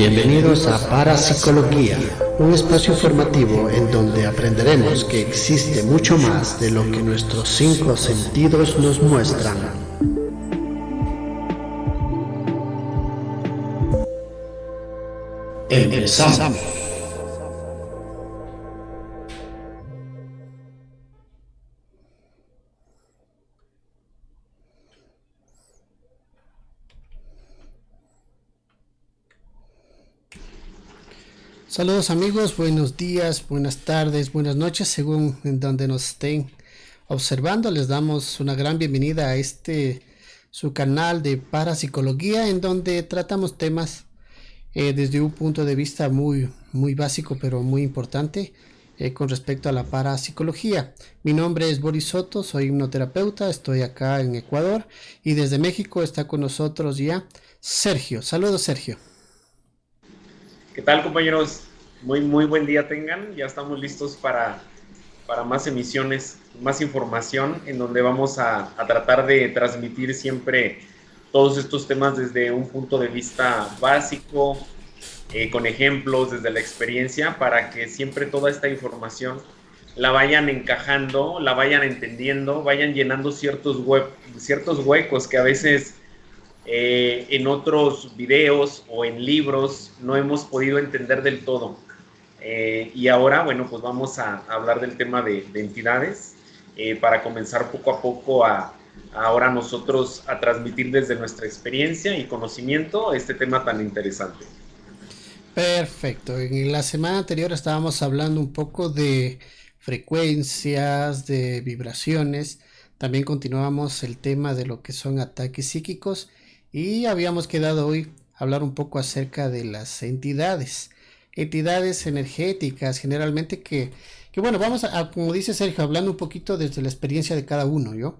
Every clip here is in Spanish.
Bienvenidos a Parapsicología, un espacio informativo en donde aprenderemos que existe mucho más de lo que nuestros 5 sentidos nos muestran. Empezamos. Saludos amigos, buenos días, buenas tardes, buenas noches, según en donde nos estén observando. Les damos una gran bienvenida a su canal de Parapsicología, en donde tratamos temas desde un punto de vista muy básico, pero muy importante con respecto a la parapsicología. Mi nombre es Boris Soto, soy hipnoterapeuta, estoy acá en Ecuador, y desde México está con nosotros ya Sergio. Saludos, Sergio. ¿Qué tal, compañeros? Muy buen día tengan. Ya estamos listos para más emisiones, más información, en donde vamos a tratar de transmitir siempre todos estos temas desde un punto de vista básico, con ejemplos, desde la experiencia, para que siempre toda esta información la vayan encajando, la vayan entendiendo, vayan llenando ciertos huecos que a veces en otros videos o en libros no hemos podido entender del todo. Y ahora, bueno, pues vamos a hablar del tema de entidades para comenzar poco a poco ahora nosotros a transmitir desde nuestra experiencia y conocimiento este tema tan interesante. Perfecto. En la semana anterior estábamos hablando un poco de frecuencias, de vibraciones. También continuamos el tema de lo que son ataques psíquicos y habíamos quedado hoy a hablar un poco acerca de las entidades energéticas, generalmente que bueno, vamos a, como dice Sergio, hablando un poquito desde la experiencia de cada uno,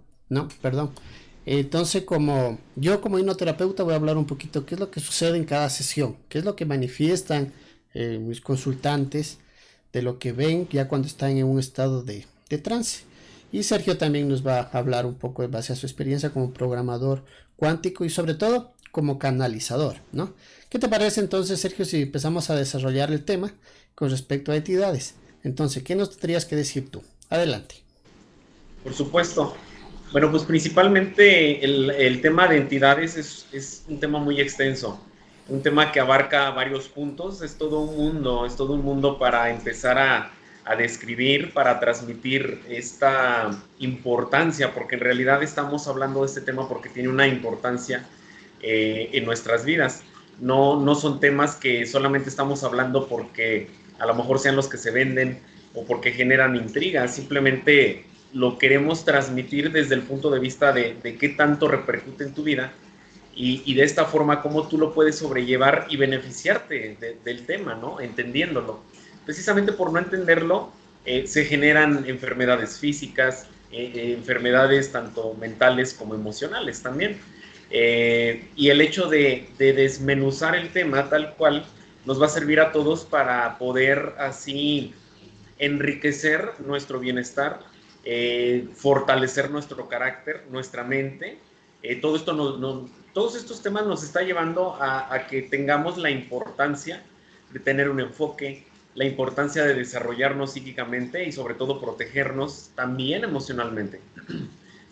entonces, como hipnoterapeuta voy a hablar un poquito qué es lo que sucede en cada sesión, qué es lo que manifiestan mis consultantes, de lo que ven ya cuando están en un estado de trance. Y Sergio también nos va a hablar un poco en base a su experiencia como programador cuántico y sobre todo como canalizador, ¿no? ¿Qué te parece entonces, Sergio, si empezamos a desarrollar el tema con respecto a entidades? Entonces, ¿qué nos tendrías que decir tú? Adelante. Por supuesto. Bueno, pues principalmente el tema de entidades es un tema muy extenso, un tema que abarca varios puntos, es todo un mundo para empezar a describir, para transmitir esta importancia, porque en realidad estamos hablando de este tema porque tiene una importancia en nuestras vidas. No son temas que solamente estamos hablando porque a lo mejor sean los que se venden o porque generan intrigas, simplemente lo queremos transmitir desde el punto de vista de qué tanto repercute en tu vida y de esta forma cómo tú lo puedes sobrellevar y beneficiarte del tema, ¿no? Entendiéndolo. Precisamente por no entenderlo, se generan enfermedades físicas, enfermedades tanto mentales como emocionales también. Y el hecho de desmenuzar el tema tal cual nos va a servir a todos para poder así enriquecer nuestro bienestar, fortalecer nuestro carácter, nuestra mente. Todos estos temas nos está llevando a que tengamos la importancia de tener un enfoque, la importancia de desarrollarnos psíquicamente y sobre todo protegernos también emocionalmente.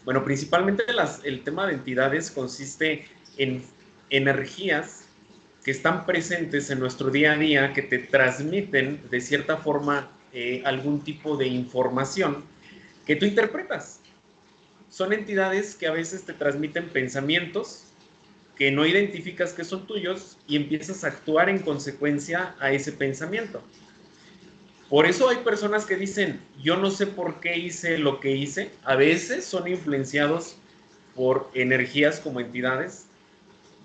Bueno, principalmente el tema de entidades consiste en energías que están presentes en nuestro día a día, que te transmiten de cierta forma algún tipo de información que tú interpretas. Son entidades que a veces te transmiten pensamientos que no identificas que son tuyos y empiezas a actuar en consecuencia a ese pensamiento. Por eso hay personas que dicen, yo no sé por qué hice lo que hice. A veces son influenciados por energías como entidades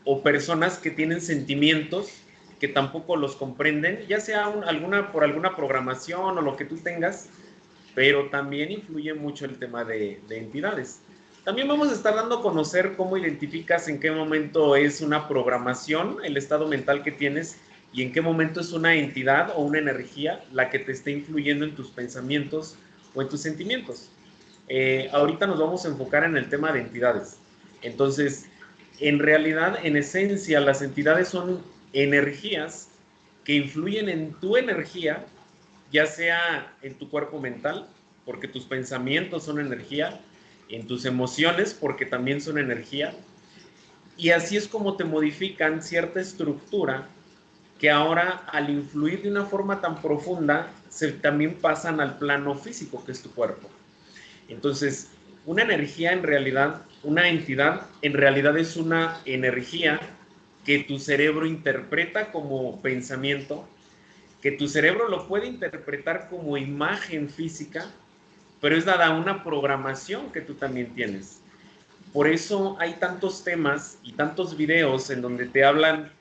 o personas que tienen sentimientos que tampoco los comprenden, ya sea por alguna programación o lo que tú tengas, pero también influye mucho el tema de entidades. También vamos a estar dando a conocer cómo identificas en qué momento es una programación, el estado mental que tienes, y en qué momento es una entidad o una energía la que te está influyendo en tus pensamientos o en tus sentimientos. Ahorita nos vamos a enfocar en el tema de entidades. Entonces, en realidad, en esencia, las entidades son energías que influyen en tu energía, ya sea en tu cuerpo mental, porque tus pensamientos son energía, en tus emociones, porque también son energía, y así es como te modifican cierta estructura que ahora, al influir de una forma tan profunda, también pasan al plano físico, que es tu cuerpo. Entonces, una energía en realidad, una entidad en realidad es una energía que tu cerebro interpreta como pensamiento, que tu cerebro lo puede interpretar como imagen física, pero es dada una programación que tú también tienes. Por eso hay tantos temas y tantos videos en donde te hablan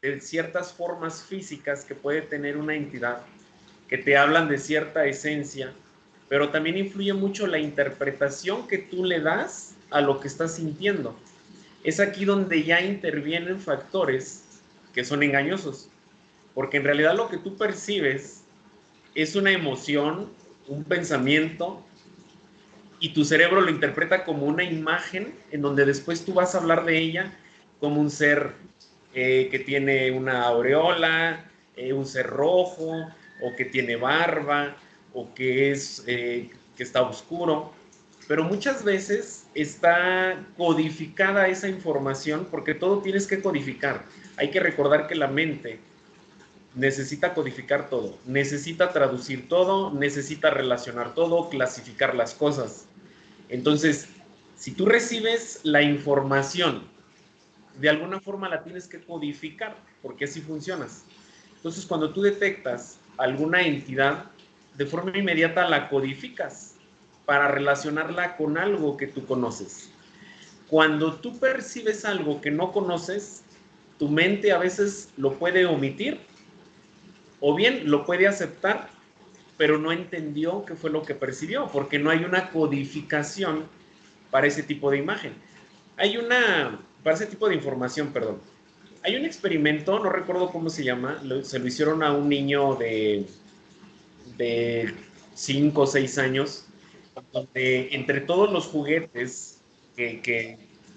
de ciertas formas físicas que puede tener una entidad, que te hablan de cierta esencia, pero también influye mucho la interpretación que tú le das a lo que estás sintiendo. Es aquí donde ya intervienen factores que son engañosos, porque en realidad lo que tú percibes es una emoción, un pensamiento, y tu cerebro lo interpreta como una imagen en donde después tú vas a hablar de ella como un ser que tiene una aureola, un ser rojo, o que tiene barba, o que está oscuro. Pero muchas veces está codificada esa información, porque todo tienes que codificar. Hay que recordar que la mente necesita codificar todo, necesita traducir todo, necesita relacionar todo, clasificar las cosas. Entonces, si tú recibes la información, de alguna forma la tienes que codificar, porque así funcionas. Entonces, cuando tú detectas alguna entidad, de forma inmediata la codificas para relacionarla con algo que tú conoces. Cuando tú percibes algo que no conoces, tu mente a veces lo puede omitir o bien lo puede aceptar, pero no entendió qué fue lo que percibió, porque no hay una codificación para ese tipo de imagen. Para ese tipo de información, perdón. Hay un experimento, no recuerdo cómo se llama, se lo hicieron a un niño de 5 o 6 años, donde entre todos los juguetes,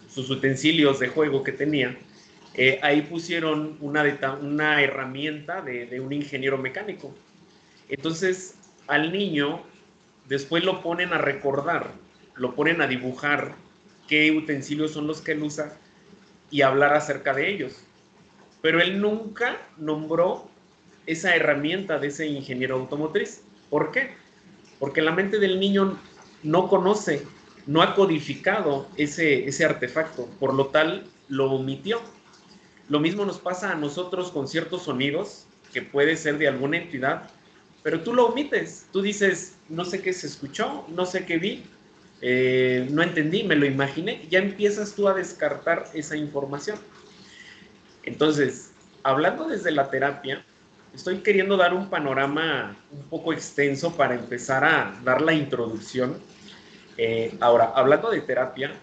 sus utensilios de juego que tenía, ahí pusieron una herramienta de un ingeniero mecánico. Entonces, al niño después lo ponen a recordar, lo ponen a dibujar qué utensilios son los que él usa y hablar acerca de ellos. Pero él nunca nombró esa herramienta de ese ingeniero automotriz. ¿Por qué? Porque la mente del niño no conoce, no ha codificado ese artefacto, por lo tal lo omitió. Lo mismo nos pasa a nosotros con ciertos sonidos, que puede ser de alguna entidad, pero tú lo omites. Tú dices, no sé qué se escuchó, no sé qué vi, no entendí, me lo imaginé. Ya empiezas tú a descartar esa información. Entonces, hablando desde la terapia, estoy queriendo dar un panorama un poco extenso para empezar a dar la introducción. Ahora, hablando de terapia,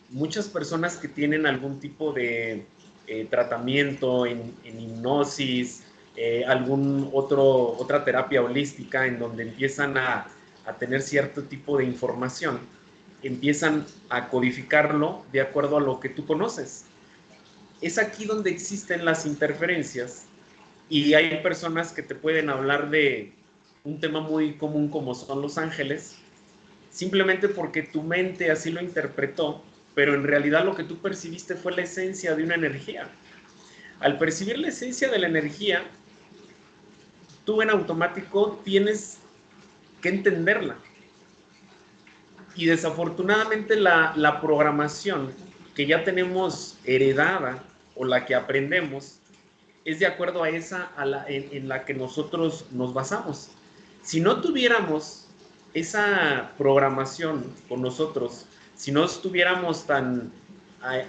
muchas personas que tienen algún tipo de tratamiento en hipnosis, otra terapia holística en donde empiezan a tener cierto tipo de información, empiezan a codificarlo de acuerdo a lo que tú conoces. Es aquí donde existen las interferencias y hay personas que te pueden hablar de un tema muy común como son los ángeles, simplemente porque tu mente así lo interpretó, pero en realidad lo que tú percibiste fue la esencia de una energía. Al percibir la esencia de la energía, tú en automático tienes que entenderla. Y desafortunadamente la programación que ya tenemos heredada o la que aprendemos es de acuerdo a esa en la que nosotros nos basamos. Si no tuviéramos esa programación con nosotros, si no estuviéramos tan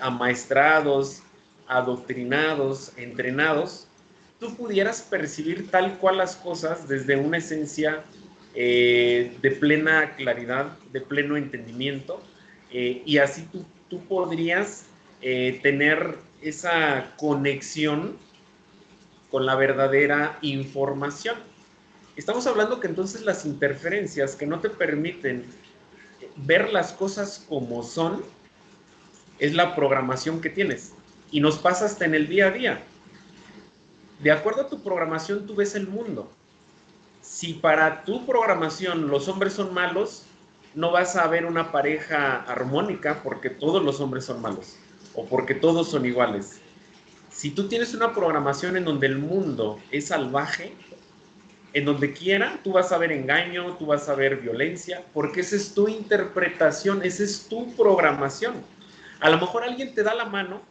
amaestrados, adoctrinados, entrenados, tú pudieras percibir tal cual las cosas desde una esencia de plena claridad, de pleno entendimiento, y así tú podrías tener esa conexión con la verdadera información. Estamos hablando que entonces las interferencias que no te permiten ver las cosas como son, es la programación que tienes. Y nos pasa hasta en el día a día. De acuerdo a tu programación, tú ves el mundo. Si para tu programación los hombres son malos, no vas a ver una pareja armónica porque todos los hombres son malos o porque todos son iguales. Si tú tienes una programación en donde el mundo es salvaje, en donde quiera, tú vas a ver engaño, tú vas a ver violencia, porque esa es tu interpretación, esa es tu programación. A lo mejor alguien te da la mano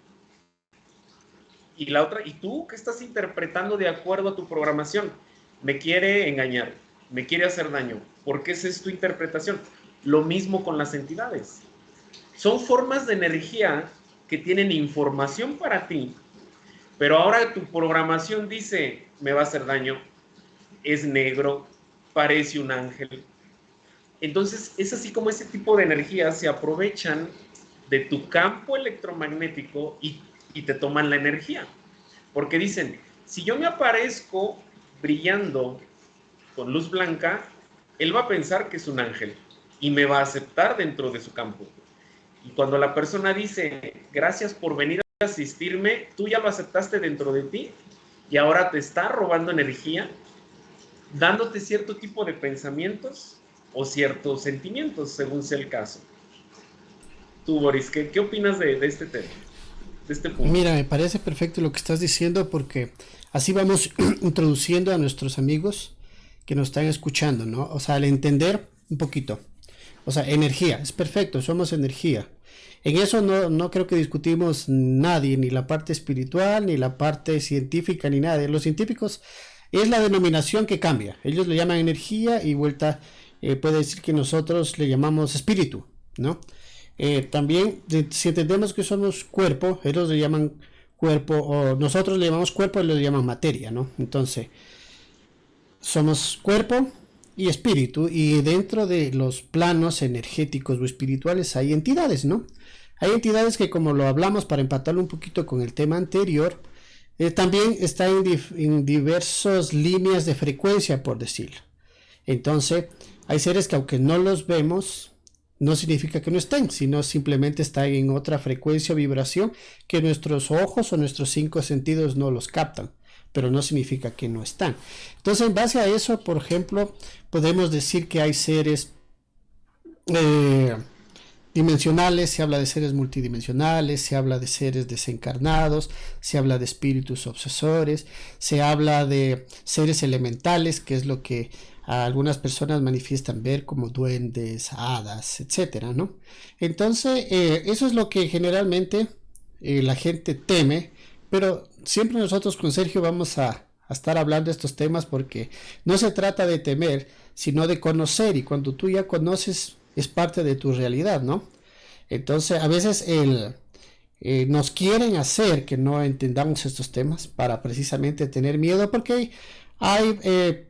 y la otra, ¿y tú qué estás interpretando de acuerdo a tu programación? Me quiere engañar, me quiere hacer daño, porque esa es tu interpretación. Lo mismo con las entidades. Son formas de energía que tienen información para ti, pero ahora tu programación dice, me va a hacer daño, es negro, parece un ángel. Entonces, es así como ese tipo de energías se aprovechan de tu campo electromagnético y te toman la energía. Porque dicen, si yo me aparezco brillando con luz blanca, él va a pensar que es un ángel y me va a aceptar dentro de su campo. Y cuando la persona dice, gracias por venir a asistirme, tú ya lo aceptaste dentro de ti y ahora te está robando energía, dándote cierto tipo de pensamientos o ciertos sentimientos, según sea el caso. Tú, Boris, ¿qué opinas de este tema, de este punto? Mira, me parece perfecto lo que estás diciendo porque así vamos introduciendo a nuestros amigos que nos están escuchando, ¿no? O sea, al entender un poquito. O sea, energía, es perfecto, somos energía. En eso no creo que discutimos nadie, ni la parte espiritual, ni la parte científica, ni nada. Los científicos es la denominación que cambia. Ellos le llaman energía y vuelta, puede decir que nosotros le llamamos espíritu, ¿no? También, si entendemos que somos cuerpo, ellos le llaman cuerpo, o nosotros le llamamos cuerpo, ellos le llaman materia, ¿no? Entonces, somos cuerpo y espíritu, y dentro de los planos energéticos o espirituales hay entidades, ¿no? Hay entidades que, como lo hablamos para empatarlo un poquito con el tema anterior, también está en diversas líneas de frecuencia, por decirlo. Entonces, hay seres que aunque no los vemos, no significa que no estén, sino simplemente están en otra frecuencia o vibración que nuestros ojos o nuestros 5 sentidos no los captan, pero no significa que no están. Entonces, en base a eso, por ejemplo, podemos decir que hay seres dimensionales, se habla de seres multidimensionales, se habla de seres desencarnados, se habla de espíritus obsesores, se habla de seres elementales, que es lo que a algunas personas manifiestan ver como duendes, hadas, etcétera, ¿no? Entonces, eso es lo que generalmente la gente teme, pero siempre nosotros con Sergio vamos a estar hablando de estos temas porque no se trata de temer, sino de conocer, y cuando tú ya conoces es parte de tu realidad, ¿no? Entonces, a veces nos quieren hacer que no entendamos estos temas para precisamente tener miedo, porque hay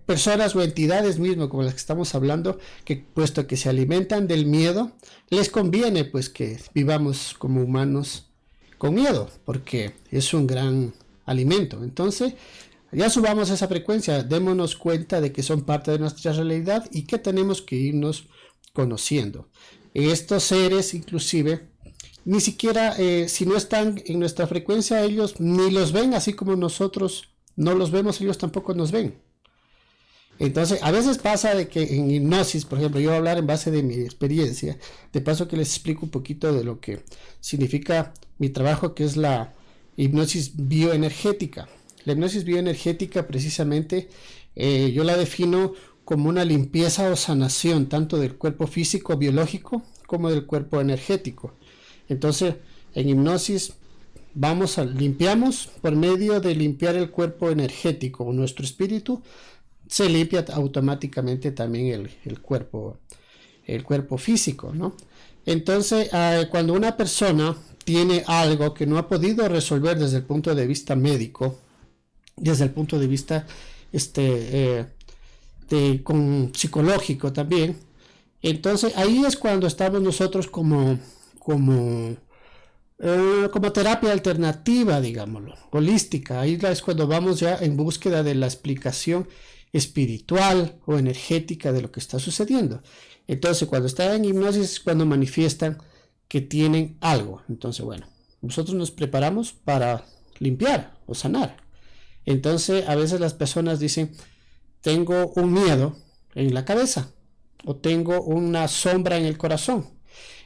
personas o entidades mismo como las que estamos hablando, que puesto que se alimentan del miedo, les conviene pues que vivamos como humanos con miedo, porque es un gran alimento. Entonces, ya subamos esa frecuencia, démonos cuenta de que son parte de nuestra realidad y que tenemos que irnos conociendo. Estos seres inclusive ni siquiera si no están en nuestra frecuencia, ellos ni los ven, así como nosotros no los vemos, ellos tampoco nos ven. Entonces, a veces pasa de que en hipnosis, por ejemplo, yo voy a hablar en base de mi experiencia, de paso que les explico un poquito de lo que significa mi trabajo, que es la hipnosis bioenergética. La hipnosis bioenergética precisamente yo la defino como una limpieza o sanación tanto del cuerpo físico biológico como del cuerpo energético. Entonces, en hipnosis limpiamos por medio de limpiar el cuerpo energético o nuestro espíritu, se limpia automáticamente también el cuerpo físico, ¿no? Entonces, cuando una persona tiene algo que no ha podido resolver desde el punto de vista médico, desde el punto de vista psicológico también, entonces ahí es cuando estamos nosotros como terapia alternativa, digámoslo, holística. Ahí es cuando vamos ya en búsqueda de la explicación espiritual o energética de lo que está sucediendo. Entonces, cuando están en hipnosis es cuando manifiestan que tienen algo. Entonces, bueno, nosotros nos preparamos para limpiar o sanar. Entonces, a veces las personas dicen, tengo un miedo en la cabeza o tengo una sombra en el corazón.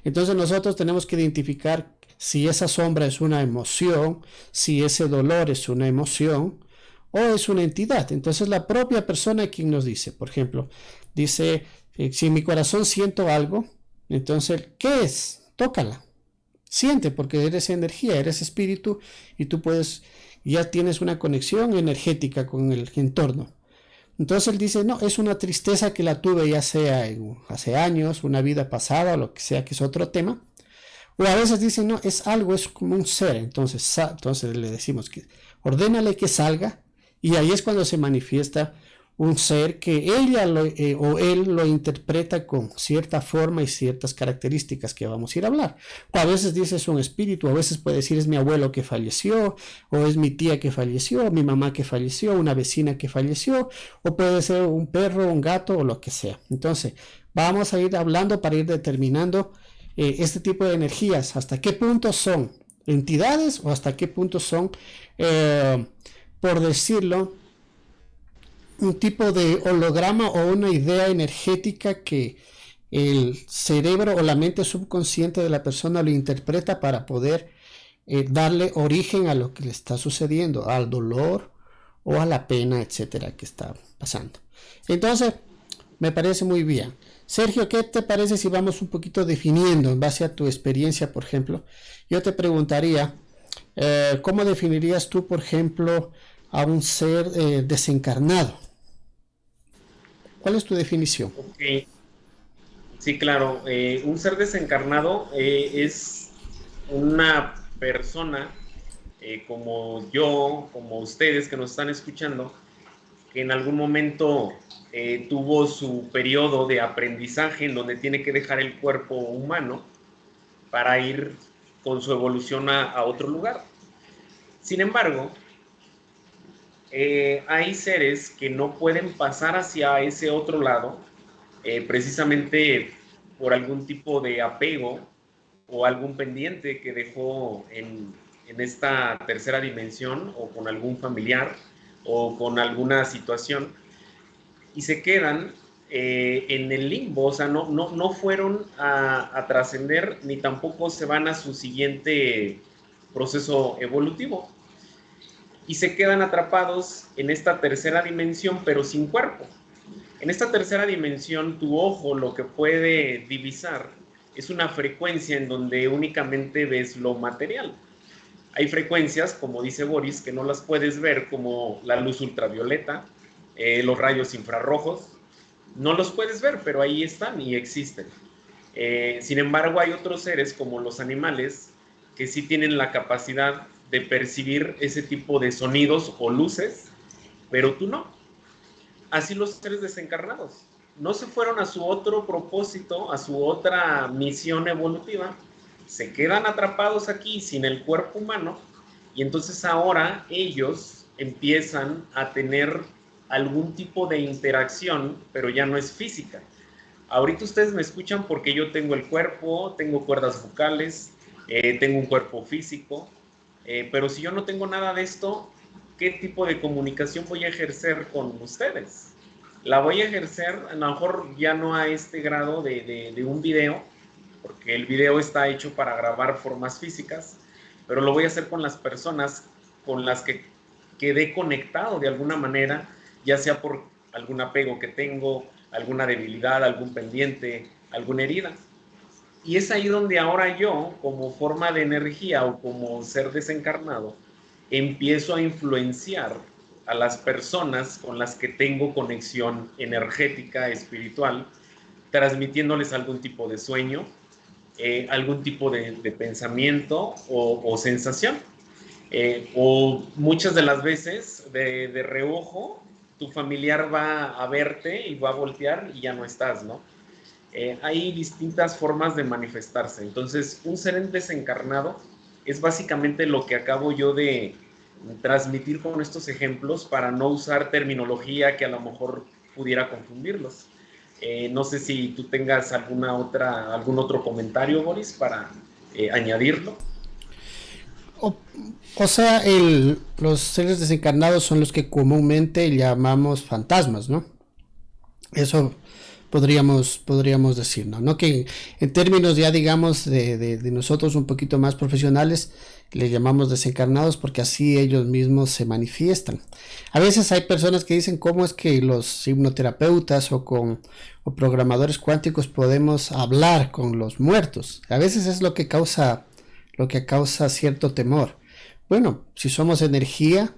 Entonces nosotros tenemos que identificar si esa sombra es una emoción, si ese dolor es una emoción o es una entidad. Entonces la propia persona quien nos dice, por ejemplo, dice, si en mi corazón siento algo, entonces, ¿qué es? Tócala. Siente, porque eres energía, eres espíritu y tú puedes, ya tienes una conexión energética con el entorno. Entonces él dice, no, es una tristeza que la tuve ya sea hace años, una vida pasada, o lo que sea, que es otro tema. O a veces dicen, no, es algo, es como un ser. Entonces le decimos que ordénale que salga y ahí es cuando se manifiesta un ser que ella o él lo interpreta con cierta forma y ciertas características que vamos a ir a hablar. O a veces dice es un espíritu, a veces puede decir es mi abuelo que falleció, o es mi tía que falleció, mi mamá que falleció, una vecina que falleció, o puede ser un perro, un gato o lo que sea. Entonces, vamos a ir hablando para ir determinando este tipo de energías, hasta qué punto son entidades o hasta qué punto son, por decirlo, un tipo de holograma o una idea energética que el cerebro o la mente subconsciente de la persona lo interpreta para poder darle origen a lo que le está sucediendo, al dolor o a la pena, etcétera, que está pasando. Entonces, me parece muy bien. Sergio, ¿qué te parece si vamos un poquito definiendo en base a tu experiencia, por ejemplo? Yo te preguntaría, ¿cómo definirías tú, por ejemplo, a un ser desencarnado? ¿Cuál es tu definición? Ok, sí, claro. Un ser desencarnado es una persona como yo, como ustedes que nos están escuchando, que en algún momento tuvo su periodo de aprendizaje en donde tiene que dejar el cuerpo humano para ir con su evolución a otro lugar. Sin embargo, hay seres que no pueden pasar hacia ese otro lado precisamente por algún tipo de apego o algún pendiente que dejó en esta tercera dimensión o con algún familiar o con alguna situación y se quedan en el limbo, o sea, no fueron a trascender ni tampoco se van a su siguiente proceso evolutivo y se quedan atrapados en esta tercera dimensión pero sin cuerpo. En esta tercera dimensión, tu ojo lo que puede divisar es una frecuencia en donde únicamente ves lo material. Hay frecuencias, como dice Boris, que no las puedes ver, como la luz ultravioleta, los rayos infrarrojos. No los puedes ver, pero ahí están y existen. Sin embargo, hay otros seres, como los animales, que sí tienen la capacidad de percibir ese tipo de sonidos o luces, pero tú no. Así los seres desencarnados. No se fueron a su otro propósito, a su otra misión evolutiva, se quedan atrapados aquí sin el cuerpo humano y entonces ahora ellos empiezan a tener algún tipo de interacción, pero ya no es física. Ahorita ustedes me escuchan porque yo tengo el cuerpo, tengo cuerdas vocales, tengo un cuerpo físico, pero si yo no tengo nada de esto, ¿qué tipo de comunicación voy a ejercer con ustedes? La voy a ejercer, a lo mejor ya no a este grado de un video, porque el video está hecho para grabar formas físicas, pero lo voy a hacer con las personas con las que quedé conectado de alguna manera, ya sea por algún apego que tengo, alguna debilidad, algún pendiente, alguna herida. Y es ahí donde ahora yo, como forma de energía o como ser desencarnado, empiezo a influenciar a las personas con las que tengo conexión energética, espiritual, transmitiéndoles algún tipo de sueño, algún tipo de pensamiento o sensación. O muchas de las veces, de reojo, tu familiar va a verte y va a voltear y ya no estás, ¿no? Hay distintas formas de manifestarse. Entonces, un ser desencarnado es básicamente lo que acabo yo de transmitir con estos ejemplos para no usar terminología que a lo mejor pudiera confundirlos. No sé si tú tengas algún otro comentario, Boris, para añadirlo. O sea, los seres desencarnados son los que comúnmente llamamos fantasmas, ¿no? Eso podríamos decir, ¿no? No que en términos ya digamos de nosotros un poquito más profesionales, le llamamos desencarnados porque así ellos mismos se manifiestan. A veces hay personas que dicen cómo es que los hipnoterapeutas o programadores cuánticos podemos hablar con los muertos. A veces es lo que causa cierto temor. Bueno, si somos energía,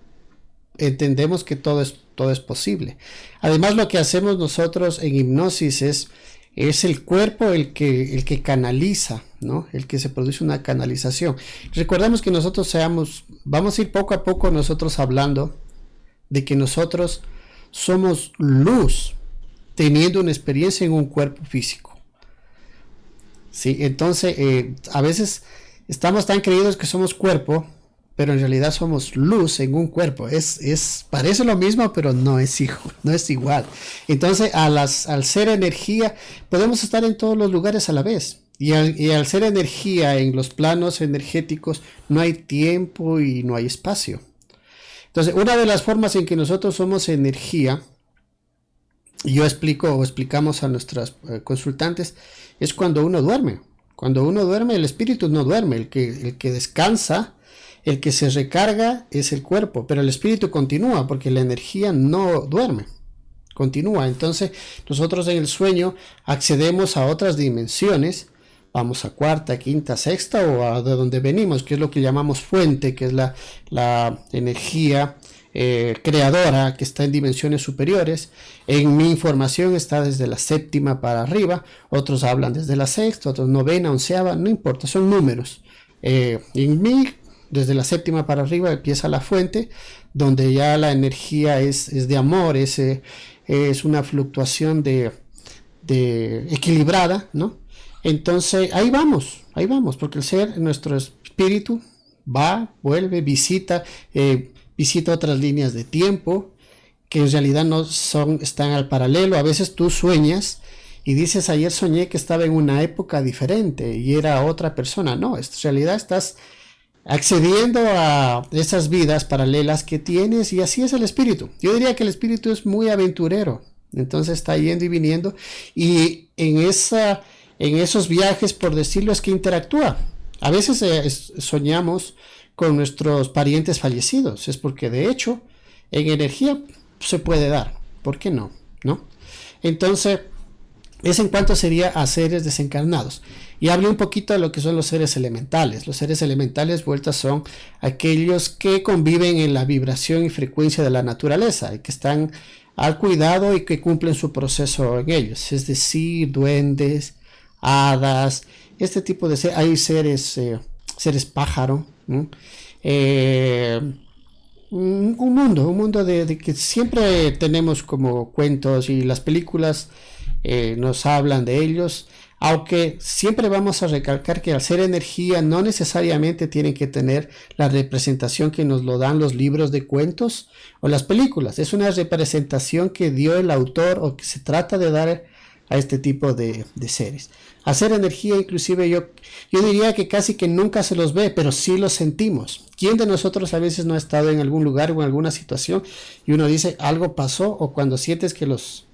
entendemos que todo es posible. Además, lo que hacemos nosotros en hipnosis es el cuerpo el que canaliza, ¿no? El que se produce una canalización. Recordemos que nosotros vamos a ir poco a poco nosotros hablando de que nosotros somos luz teniendo una experiencia en un cuerpo físico. ¿Sí? Entonces, a veces estamos tan creídos que somos cuerpo, pero en realidad somos luz en un cuerpo. Parece lo mismo, pero no es igual. Entonces, al ser energía, podemos estar en todos los lugares a la vez. Y al ser energía en los planos energéticos, no hay tiempo y no hay espacio. Entonces, una de las formas en que nosotros somos energía, y yo explicamos a nuestras consultantes, es cuando uno duerme. Cuando uno duerme, el espíritu no duerme. El que descansa, el que se recarga es el cuerpo, pero el espíritu continúa porque la energía no duerme, continúa. Entonces nosotros en el sueño accedemos a otras dimensiones, vamos a cuarta, quinta, sexta o a de donde venimos, que es lo que llamamos fuente, que es la energía creadora que está en dimensiones superiores. En mi información está desde la séptima para arriba, otros hablan desde la sexta, otros novena, onceava, no importa, son números. En mi desde la séptima para arriba empieza la fuente, donde ya la energía es de amor, es una fluctuación de equilibrada, ¿no? Entonces ahí vamos, porque el ser, nuestro espíritu va, vuelve, visita otras líneas de tiempo que en realidad están al paralelo. A veces tú sueñas y dices, ayer soñé que estaba en una época diferente y era otra persona. No, en realidad estás accediendo a esas vidas paralelas que tienes, y así es el espíritu. Yo diría que el espíritu es muy aventurero, entonces está yendo y viniendo, y en esos viajes, por decirlo, es que interactúa. A veces soñamos con nuestros parientes fallecidos, es porque de hecho en energía se puede dar, ¿por qué no? ¿No? Entonces, es en cuanto sería a seres desencarnados. Y hablé un poquito de lo que son los seres elementales. Los seres elementales vueltas son aquellos que conviven en la vibración y frecuencia de la naturaleza y que están al cuidado y que cumplen su proceso en ellos. Es decir, duendes, hadas, este tipo de seres. Hay seres pájaro, ¿no? Un mundo de que siempre tenemos como cuentos, y las películas nos hablan de ellos, aunque siempre vamos a recalcar que al ser energía no necesariamente tienen que tener la representación que nos lo dan los libros de cuentos o las películas. Es una representación que dio el autor o que se trata de dar a este tipo de seres. Hacer energía, inclusive yo diría que casi que nunca se los ve, pero sí los sentimos. ¿Quién de nosotros a veces no ha estado en algún lugar o en alguna situación y uno dice algo pasó, o cuando sientes que los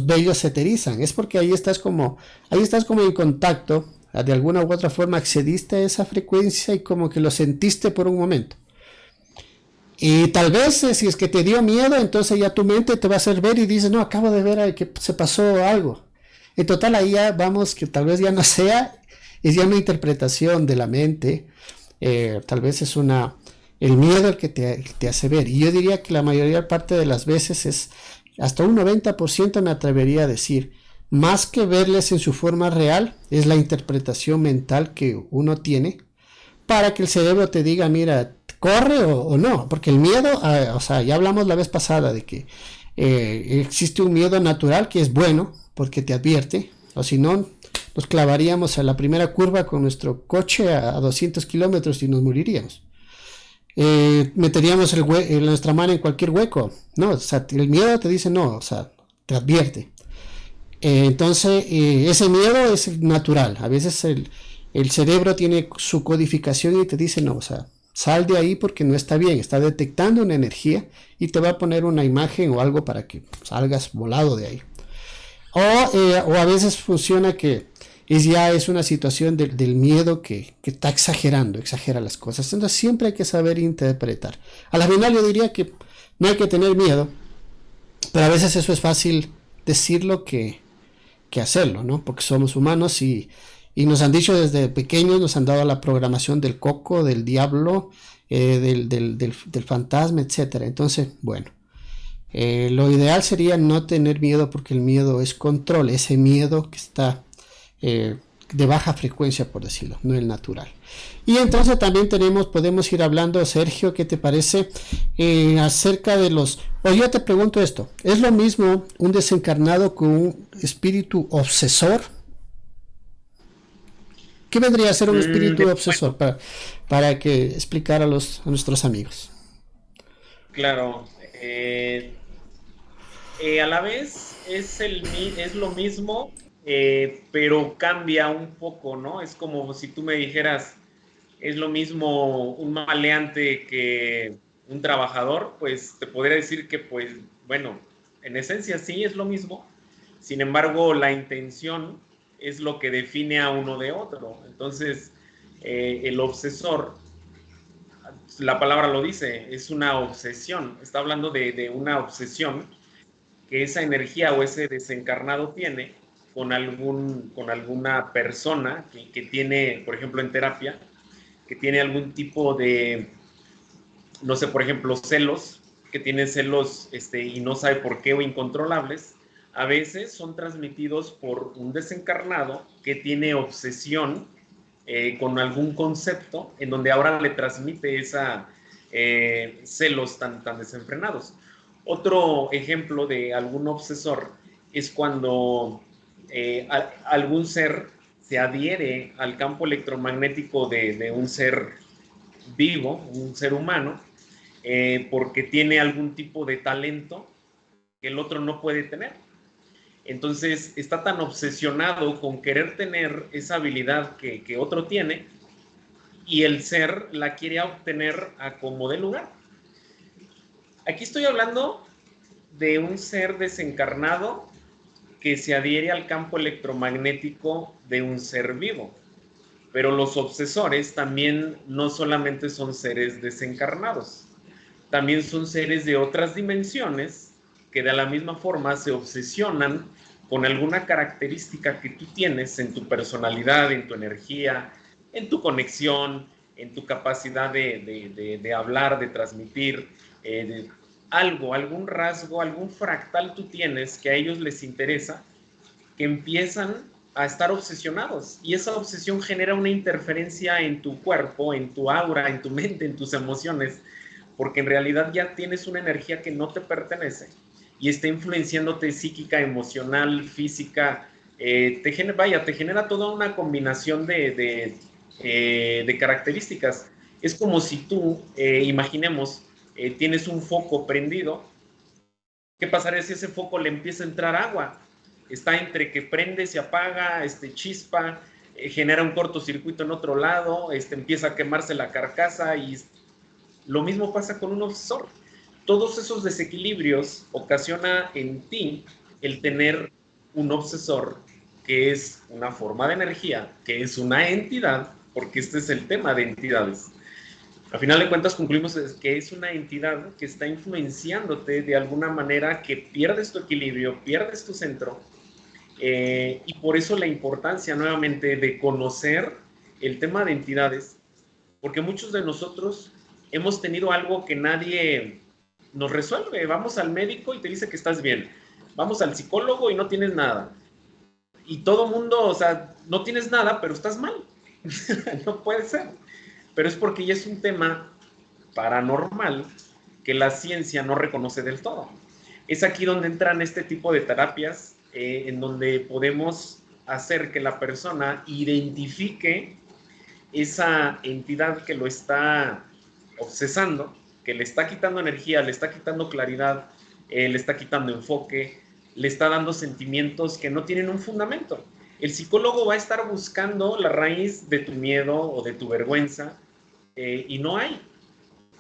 vellos se te erizan? Es porque ahí estás como en contacto, de alguna u otra forma accediste a esa frecuencia y como que lo sentiste por un momento. Y tal vez si es que te dio miedo, entonces ya tu mente te va a hacer ver y dices, no, acabo de ver que se pasó algo. En total ahí ya vamos, que tal vez ya no sea, es ya una interpretación de la mente, tal vez es el miedo el que te hace ver. Y yo diría que la mayoría parte de las veces es, hasta un 90% me atrevería a decir, más que verles en su forma real, es la interpretación mental que uno tiene para que el cerebro te diga, mira, corre o no, porque el miedo, ya hablamos la vez pasada de que existe un miedo natural que es bueno, porque te advierte, o si no, nos clavaríamos a la primera curva con nuestro coche a 200 kilómetros y nos moriríamos. Meteríamos nuestra mano en cualquier hueco, ¿no? O sea, el miedo te dice no, o sea, te advierte. Entonces, ese miedo es natural. A veces el cerebro tiene su codificación y te dice no, o sea, Sal de ahí porque no está bien, está detectando una energía y te va a poner una imagen o algo para que salgas volado de ahí. O a veces funciona que ya es una situación del miedo que está exagerando, exagera las cosas. Entonces siempre hay que saber interpretar. A la final yo diría que no hay que tener miedo, pero a veces eso es fácil decirlo que hacerlo, ¿no? Porque somos humanos y nos han dicho desde pequeños, nos han dado la programación del coco, del diablo, del fantasma, etcétera. Entonces, bueno, lo ideal sería no tener miedo porque el miedo es control, ese miedo que está eh, de baja frecuencia, por decirlo, no el natural. Y entonces también podemos ir hablando, Sergio, ¿qué te parece? Acerca de o yo te pregunto esto, ¿es lo mismo un desencarnado con un espíritu obsesor? ¿Qué vendría a ser un espíritu obsesor? Bueno, Para que explicar a nuestros amigos. claro. A la vez es lo mismo, pero cambia un poco, ¿no? Es como si tú me dijeras, es lo mismo un maleante que un trabajador, pues te podría decir que, pues, bueno, en esencia sí es lo mismo. Sin embargo, la intención es lo que define a uno de otro. Entonces, el obsesor, la palabra lo dice, es una obsesión. Está hablando de una obsesión que esa energía o ese desencarnado tiene con alguna persona que tiene, por ejemplo, en terapia, que tiene algún tipo de, no sé, por ejemplo, celos, que tiene celos y no sabe por qué o incontrolables, a veces son transmitidos por un desencarnado que tiene obsesión con algún concepto en donde ahora le transmite esa celos tan desenfrenados. Otro ejemplo de algún obsesor es cuando algún ser se adhiere al campo electromagnético de un ser vivo, un ser humano, porque tiene algún tipo de talento que el otro no puede tener. Entonces está tan obsesionado con querer tener esa habilidad que otro tiene y el ser la quiere obtener a como de lugar. Aquí estoy hablando de un ser desencarnado que se adhiere al campo electromagnético de un ser vivo. Pero los obsesores también no solamente son seres desencarnados, también son seres de otras dimensiones que de la misma forma se obsesionan con alguna característica que tú tienes en tu personalidad, en tu energía, en tu conexión, en tu capacidad de hablar, de transmitir, algún rasgo, algún fractal tú tienes que a ellos les interesa, que empiezan a estar obsesionados y esa obsesión genera una interferencia en tu cuerpo, en tu aura, en tu mente, en tus emociones, porque en realidad ya tienes una energía que no te pertenece y está influenciándote psíquica, emocional, física, te genera toda una combinación de características. Es como si tú, imaginemos, tienes un foco prendido. ¿Qué pasaría si ese foco le empieza a entrar agua? Está entre que prende, se apaga, chispa, genera un cortocircuito en otro lado, empieza a quemarse la carcasa y lo mismo pasa con un obsesor. Todos esos desequilibrios ocasiona en ti el tener un obsesor que es una forma de energía, que es una entidad, porque este es el tema de entidades. Al final de cuentas concluimos que es una entidad que está influenciándote de alguna manera, que pierdes tu equilibrio, pierdes tu centro, y por eso la importancia nuevamente de conocer el tema de entidades, porque muchos de nosotros hemos tenido algo que nadie nos resuelve. Vamos al médico y te dice que estás bien. Vamos al psicólogo y no tienes nada. Y todo mundo, o sea, no tienes nada, pero estás mal. No puede ser. Pero es porque ya es un tema paranormal que la ciencia no reconoce del todo. Es aquí donde entran este tipo de terapias, en donde podemos hacer que la persona identifique esa entidad que lo está obsesando, que le está quitando energía, le está quitando claridad, le está quitando enfoque, le está dando sentimientos que no tienen un fundamento. El psicólogo va a estar buscando la raíz de tu miedo o de tu vergüenza, y no hay.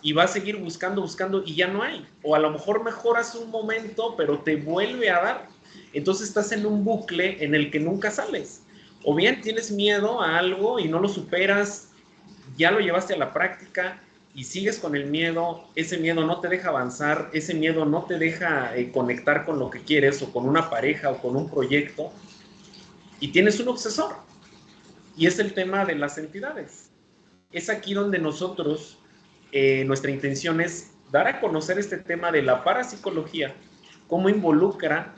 y va a seguir buscando, buscando y ya no hay. O a lo mejor mejoras un momento, pero te vuelve a dar. Entonces estás en un bucle en el que nunca sales. O bien tienes miedo a algo y no lo superas, ya lo llevaste a la práctica y sigues con el miedo, ese miedo no te deja avanzar, ese miedo no te deja conectar con lo que quieres o con una pareja o con un proyecto y tienes un obsesor. Y es el tema de las entidades. Es aquí donde nosotros, nuestra intención es dar a conocer este tema de la parapsicología, cómo involucra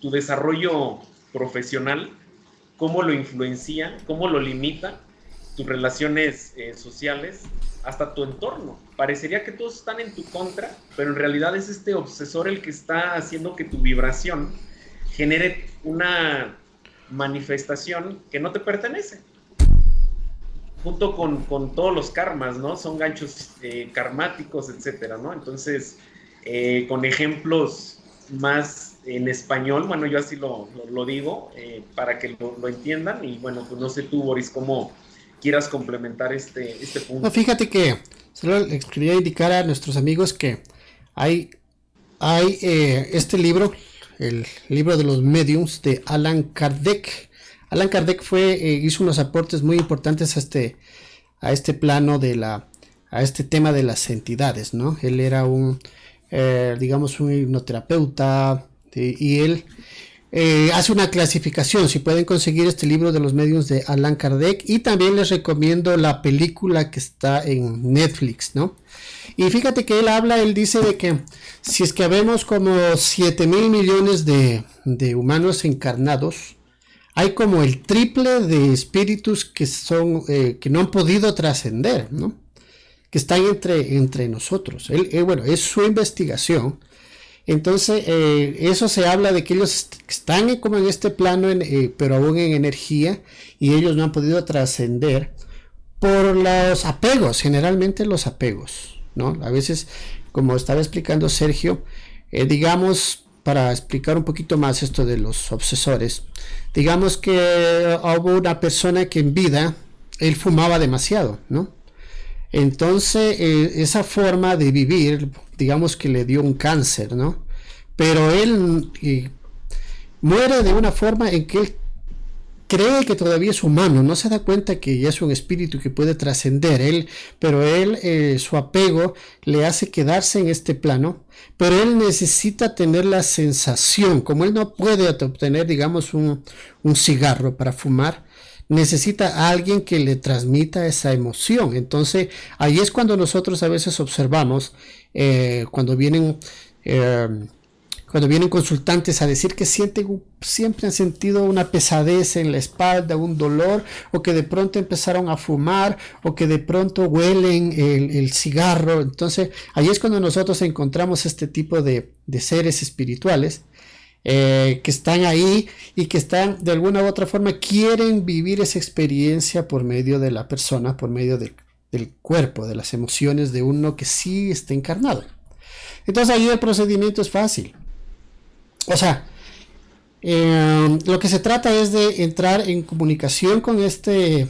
tu desarrollo profesional, cómo lo influencia, cómo lo limita, tus relaciones sociales, hasta tu entorno. Parecería que todos están en tu contra, pero en realidad es este obsesor el que está haciendo que tu vibración genere una manifestación que no te pertenece. Junto con todos los karmas, ¿no? Son ganchos karmáticos, etcétera, ¿no? Entonces, con ejemplos más en español, bueno, yo así lo digo, para que lo entiendan, y bueno, pues no sé tú, Boris, cómo quieras complementar este punto. No, fíjate que solo les quería indicar a nuestros amigos que hay este libro, el libro de los mediums de Allan Kardec. Allan Kardec hizo unos aportes muy importantes a este plano a este tema de las entidades, ¿no? Él era digamos, un hipnoterapeuta, y él hace una clasificación. Si pueden conseguir este libro de los mediums de Allan Kardec, y también les recomiendo la película que está en Netflix, ¿no? Y fíjate que él dice de que si es que habemos como 7,000 millones de humanos encarnados, hay como el triple de espíritus que no han podido trascender, ¿no? Que están entre nosotros. Bueno, es su investigación. Entonces, eso se habla de que ellos están como en este plano, pero aún en energía, y ellos no han podido trascender por los apegos, generalmente los apegos, ¿no? A veces, como estaba explicando Sergio, digamos, para explicar un poquito más esto de los obsesores, digamos que hubo una persona que en vida, él fumaba demasiado, ¿no? Entonces, esa forma de vivir, digamos que le dio un cáncer, ¿no? Pero él muere de una forma en que él cree que todavía es humano, no se da cuenta que ya es un espíritu que puede trascender, pero su apego le hace quedarse en este plano, pero él necesita tener la sensación, como él no puede obtener, digamos, un cigarro para fumar, necesita a alguien que le transmita esa emoción. Entonces ahí es cuando nosotros a veces observamos, cuando vienen consultantes a decir que siempre han sentido una pesadez en la espalda, un dolor, o que de pronto empezaron a fumar, o que de pronto huelen el cigarro. Entonces ahí es cuando nosotros encontramos este tipo de seres espirituales, que están ahí y que están de alguna u otra forma, quieren vivir esa experiencia por medio de la persona, por medio del cuerpo, de las emociones de uno que sí está encarnado. Entonces ahí el procedimiento es fácil. O sea, lo que se trata es de entrar en comunicación con este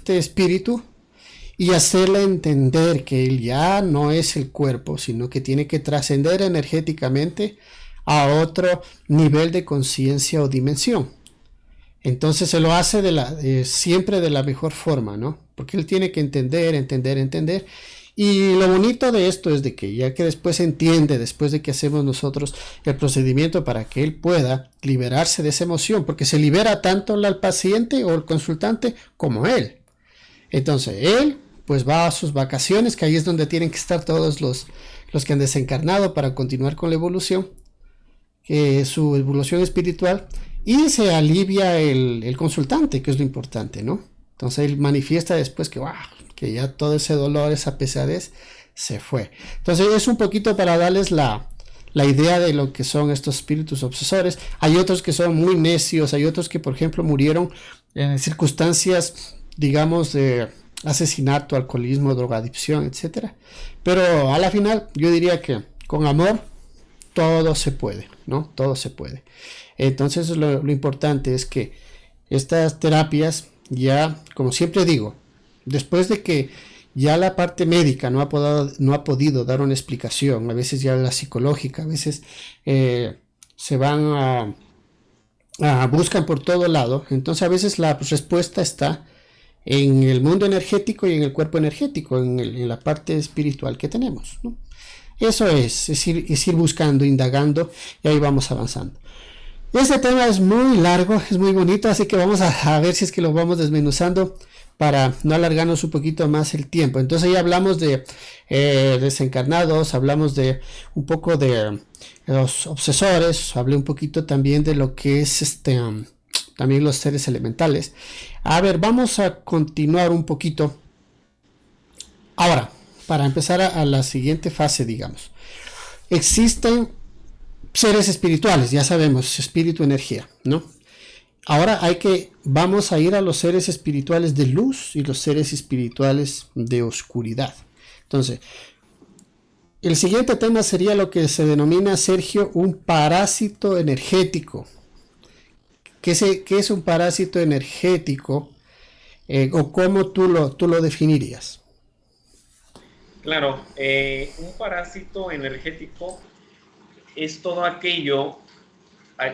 espíritu y hacerle entender que él ya no es el cuerpo, sino que tiene que trascender energéticamente a otro nivel de conciencia o dimensión. Entonces se lo hace siempre de la mejor forma, ¿no? Porque él tiene que entender. Y lo bonito de esto es de que ya que después entiende, después de que hacemos nosotros el procedimiento para que él pueda liberarse de esa emoción, porque se libera tanto el paciente o el consultante como él. Entonces él pues va a sus vacaciones, que ahí es donde tienen que estar todos los que han desencarnado para continuar con la evolución, su evolución espiritual, y se alivia el consultante, que es lo importante, ¿no? Entonces él manifiesta después que ya todo ese dolor, esa pesadez se fue. Entonces es un poquito para darles la idea de lo que son estos espíritus obsesores. Hay otros que son muy necios, hay otros que por ejemplo murieron en circunstancias, digamos, de asesinato, alcoholismo, drogadicción, etcétera. Pero a la final yo diría que con amor todo se puede, ¿no? Todo se puede. Entonces lo importante es que estas terapias, ya, como siempre digo, después de que Ya la parte médica no ha podido dar una explicación, a veces ya la psicológica, a veces eh, se van buscan por todo lado, entonces a veces la respuesta está en el mundo energético y en el cuerpo energético, en la parte espiritual que tenemos, ¿no? Eso es ir buscando, indagando y ahí vamos avanzando. Este tema es muy largo, es muy bonito, así que vamos a ver si es que lo vamos desmenuzando para no alargarnos un poquito más el tiempo. Entonces ya hablamos de desencarnados, hablamos de un poco de los obsesores, hablé un poquito también de lo que es también los seres elementales. A ver, vamos a continuar un poquito. Ahora, para empezar a la siguiente fase, digamos. Existen seres espirituales, ya sabemos, espíritu, energía, ¿no? Ahora vamos a ir a los seres espirituales de luz y los seres espirituales de oscuridad. Entonces, el siguiente tema sería lo que se denomina, Sergio, un parásito energético. ¿Qué es un parásito energético? ¿O cómo tú lo definirías? Claro, un parásito energético es todo aquello,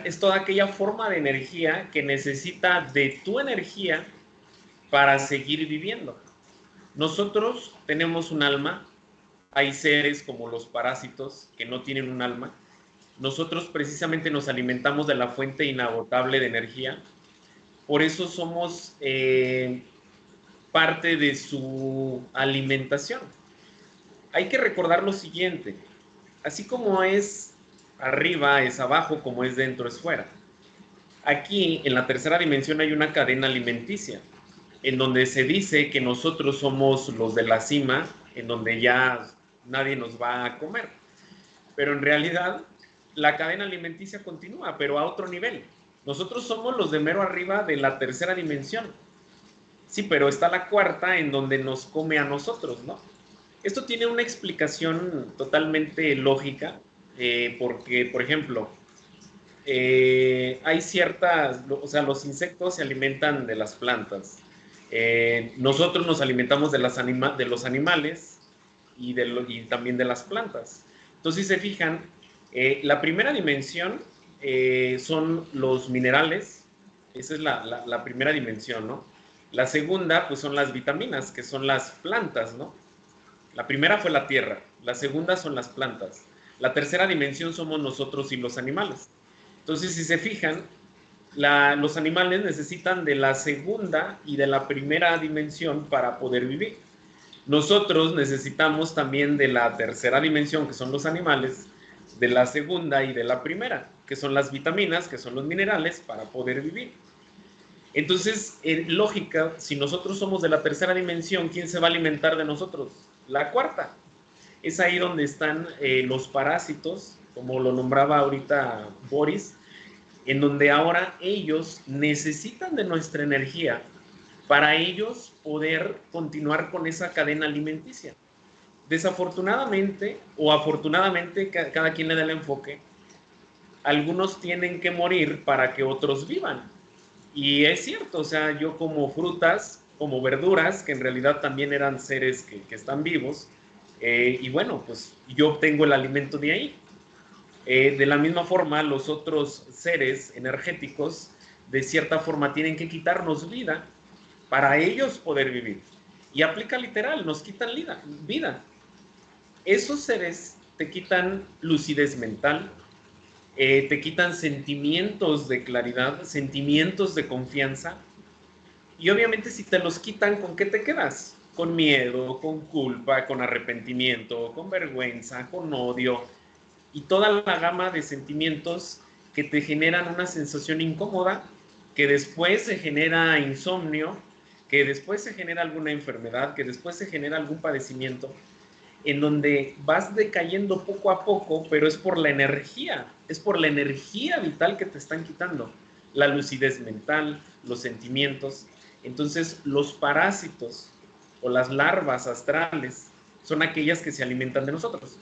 es toda aquella forma de energía que necesita de tu energía para seguir viviendo. Nosotros tenemos un alma, hay seres como los parásitos que no tienen un alma. Nosotros precisamente nos alimentamos de la fuente inagotable de energía, por eso somos parte de su alimentación. Hay que recordar lo siguiente, así como es arriba es abajo, como es dentro es fuera. Aquí en la tercera dimensión hay una cadena alimenticia, en donde se dice que nosotros somos los de la cima, en donde ya nadie nos va a comer. Pero en realidad la cadena alimenticia continúa, pero a otro nivel. Nosotros somos los de mero arriba de la tercera dimensión. Sí, pero está la cuarta en donde nos come a nosotros, ¿no? Esto tiene una explicación totalmente lógica, porque, por ejemplo, hay ciertas, o sea, los insectos se alimentan de las plantas. Nosotros nos alimentamos de los animales y también de las plantas. Entonces, si se fijan, la primera dimensión son los minerales, esa es la primera dimensión, ¿no? La segunda, pues son las vitaminas, que son las plantas, ¿no? La primera fue la tierra, la segunda son las plantas, la tercera dimensión somos nosotros y los animales. Entonces, si se fijan, los animales necesitan de la segunda y de la primera dimensión para poder vivir. Nosotros necesitamos también de la tercera dimensión, que son los animales, de la segunda y de la primera, que son las vitaminas, que son los minerales, para poder vivir. Entonces, en lógica, si nosotros somos de la tercera dimensión, ¿quién se va a alimentar de nosotros? La cuarta. Es ahí donde están los parásitos, como lo nombraba ahorita Boris, en donde ahora ellos necesitan de nuestra energía para ellos poder continuar con esa cadena alimenticia. Desafortunadamente o afortunadamente, cada quien le da el enfoque, algunos tienen que morir para que otros vivan. Y es cierto, o sea, yo como frutas, como verduras, que en realidad también eran seres que están vivos, y bueno, pues yo obtengo el alimento de ahí. De la misma forma, los otros seres energéticos, de cierta forma, tienen que quitarnos vida para ellos poder vivir. Y aplica literal, nos quitan vida. Esos seres te quitan lucidez mental, te quitan sentimientos de claridad, sentimientos de confianza. Y obviamente si te los quitan, ¿con qué te quedas? Con miedo, con culpa, con arrepentimiento, con vergüenza, con odio y toda la gama de sentimientos que te generan una sensación incómoda, que después se genera insomnio, que después se genera alguna enfermedad, que después se genera algún padecimiento, en donde vas decayendo poco a poco, pero es por la energía vital que te están quitando, la lucidez mental, los sentimientos. Entonces, los parásitos o las larvas astrales son aquellas que se alimentan de nosotros.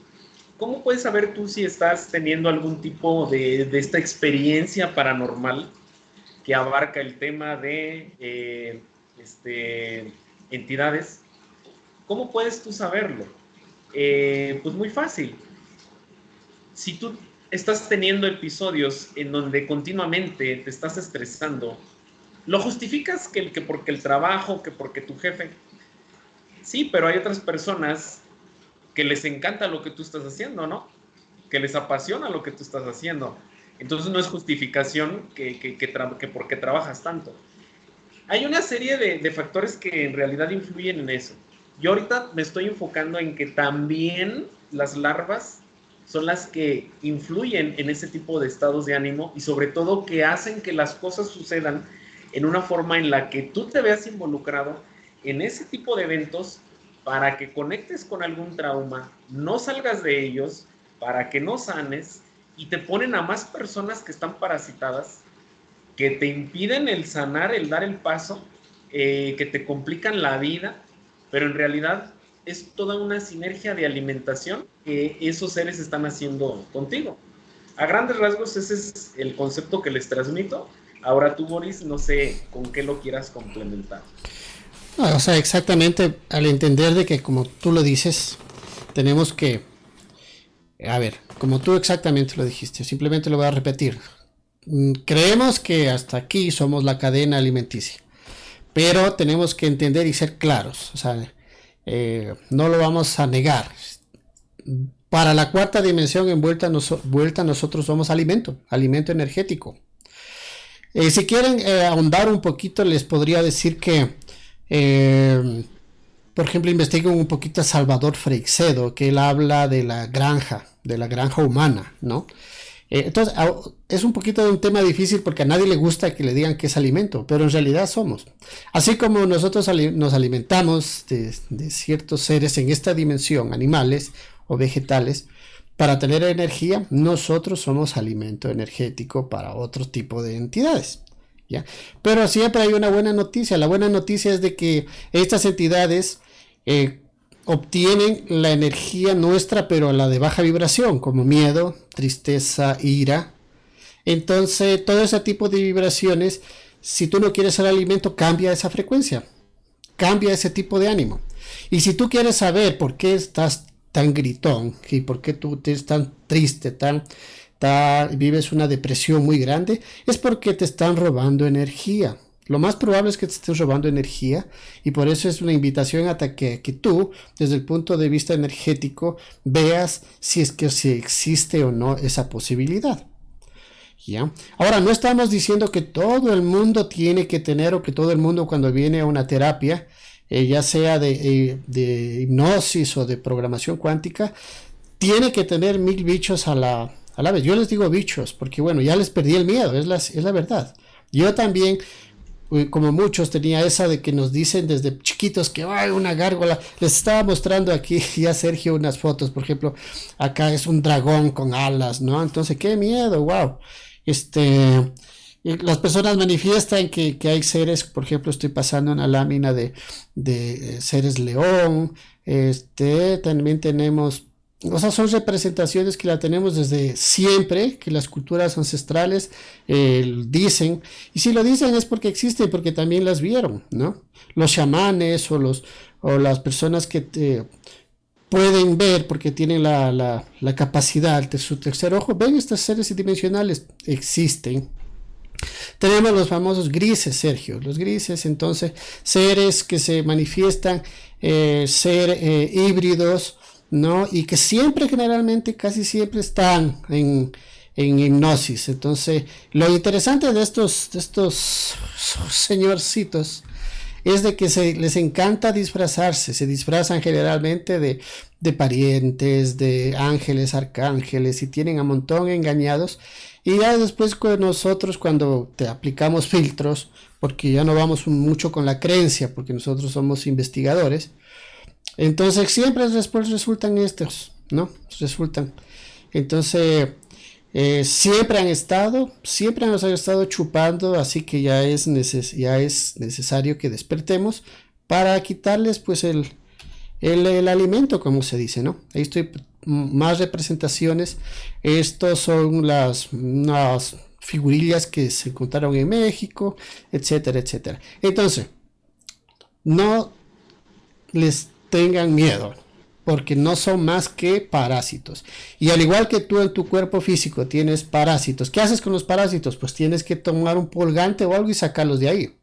¿Cómo puedes saber tú si estás teniendo algún tipo de esta experiencia paranormal que abarca el tema de entidades? ¿Cómo puedes tú saberlo? Pues muy fácil. Si tú estás teniendo episodios en donde continuamente te estás estresando, lo justificas que porque el trabajo, que porque tu jefe. Sí, pero hay otras personas que les encanta lo que tú estás haciendo, ¿no? Que les apasiona lo que tú estás haciendo. Entonces no es justificación que porque trabajas tanto. Hay una serie de factores que en realidad influyen en eso. Yo ahorita me estoy enfocando en que también las larvas son las que influyen en ese tipo de estados de ánimo y sobre todo que hacen que las cosas sucedan en una forma en la que tú te veas involucrado en ese tipo de eventos para que conectes con algún trauma, no salgas de ellos, para que no sanes y te ponen a más personas que están parasitadas, que te impiden el sanar, el dar el paso, que te complican la vida, pero en realidad es toda una sinergia de alimentación que esos seres están haciendo contigo. A grandes rasgos ese es el concepto que les transmito. Ahora tú, Boris, no sé con qué lo quieras complementar. O sea, exactamente al entender de que como tú lo dices, tenemos que, a ver, como tú exactamente lo dijiste, simplemente lo voy a repetir. Creemos que hasta aquí somos la cadena alimenticia, pero tenemos que entender y ser claros, o sea, no lo vamos a negar. Para la cuarta dimensión envuelta, vuelta nosotros somos alimento, alimento energético. Si quieren ahondar un poquito, les podría decir que, por ejemplo, investiguen un poquito a Salvador Freixedo, que él habla de la granja humana, ¿no? Entonces, es un poquito de un tema difícil porque a nadie le gusta que le digan que es alimento, pero en realidad somos. Así como nosotros nos alimentamos de ciertos seres en esta dimensión, animales o vegetales, para tener energía, nosotros somos alimento energético para otro tipo de entidades. ¿Ya? Pero siempre hay una buena noticia. La buena noticia es de que estas entidades obtienen la energía nuestra, pero la de baja vibración, como miedo, tristeza, ira. Entonces, todo ese tipo de vibraciones, si tú no quieres el alimento, cambia esa frecuencia, cambia ese tipo de ánimo. Y si tú quieres saber por qué estás tan gritón y por qué tú estás tan triste, vives una depresión muy grande, es porque te están robando energía. Lo más probable es que te estés robando energía y por eso es una invitación a que tú, desde el punto de vista energético, veas si existe o no esa posibilidad. ¿Ya? Ahora, no estamos diciendo que todo el mundo tiene que tener o que todo el mundo cuando viene a una terapia, ya sea de hipnosis o de programación cuántica, tiene que tener 1000 bichos a la vez. Yo les digo bichos porque, bueno, ya les perdí el miedo, es la verdad. Yo también, como muchos, tenía esa de que nos dicen desde chiquitos que hay una gárgola. Les estaba mostrando aquí ya Sergio unas fotos, por ejemplo, acá es un dragón con alas, ¿no? Entonces, qué miedo, wow. Las personas manifiestan que hay seres, por ejemplo, estoy pasando una lámina de seres león, también tenemos, o sea, son representaciones que la tenemos desde siempre, que las culturas ancestrales dicen, y si lo dicen es porque existen, porque también las vieron, ¿no? Los chamanes o las personas que pueden ver porque tienen la capacidad de su tercer ojo, ven estos seres dimensionales, existen. Tenemos los famosos grises, Sergio, los grises, entonces, seres que se manifiestan, híbridos, ¿no? Y que siempre, generalmente, casi siempre están en hipnosis. Entonces, lo interesante de estos señorcitos es de que les encanta disfrazarse, se disfrazan generalmente de parientes, de ángeles, arcángeles, y tienen a montón engañados. Y ya después con nosotros, cuando te aplicamos filtros, porque ya no vamos mucho con la creencia, porque nosotros somos investigadores, entonces siempre después resultan estos, ¿no? Resultan. Entonces, siempre nos han estado chupando, así que ya es necesario que despertemos para quitarles pues el alimento, como se dice, ¿no? Ahí estoy, más representaciones. Estos son unas figurillas que se encontraron en México, etcétera, etcétera. Entonces, no les tengan miedo, porque no son más que parásitos. Y al igual que tú en tu cuerpo físico tienes parásitos, ¿qué haces con los parásitos? Pues tienes que tomar un purgante o algo y sacarlos de ahí.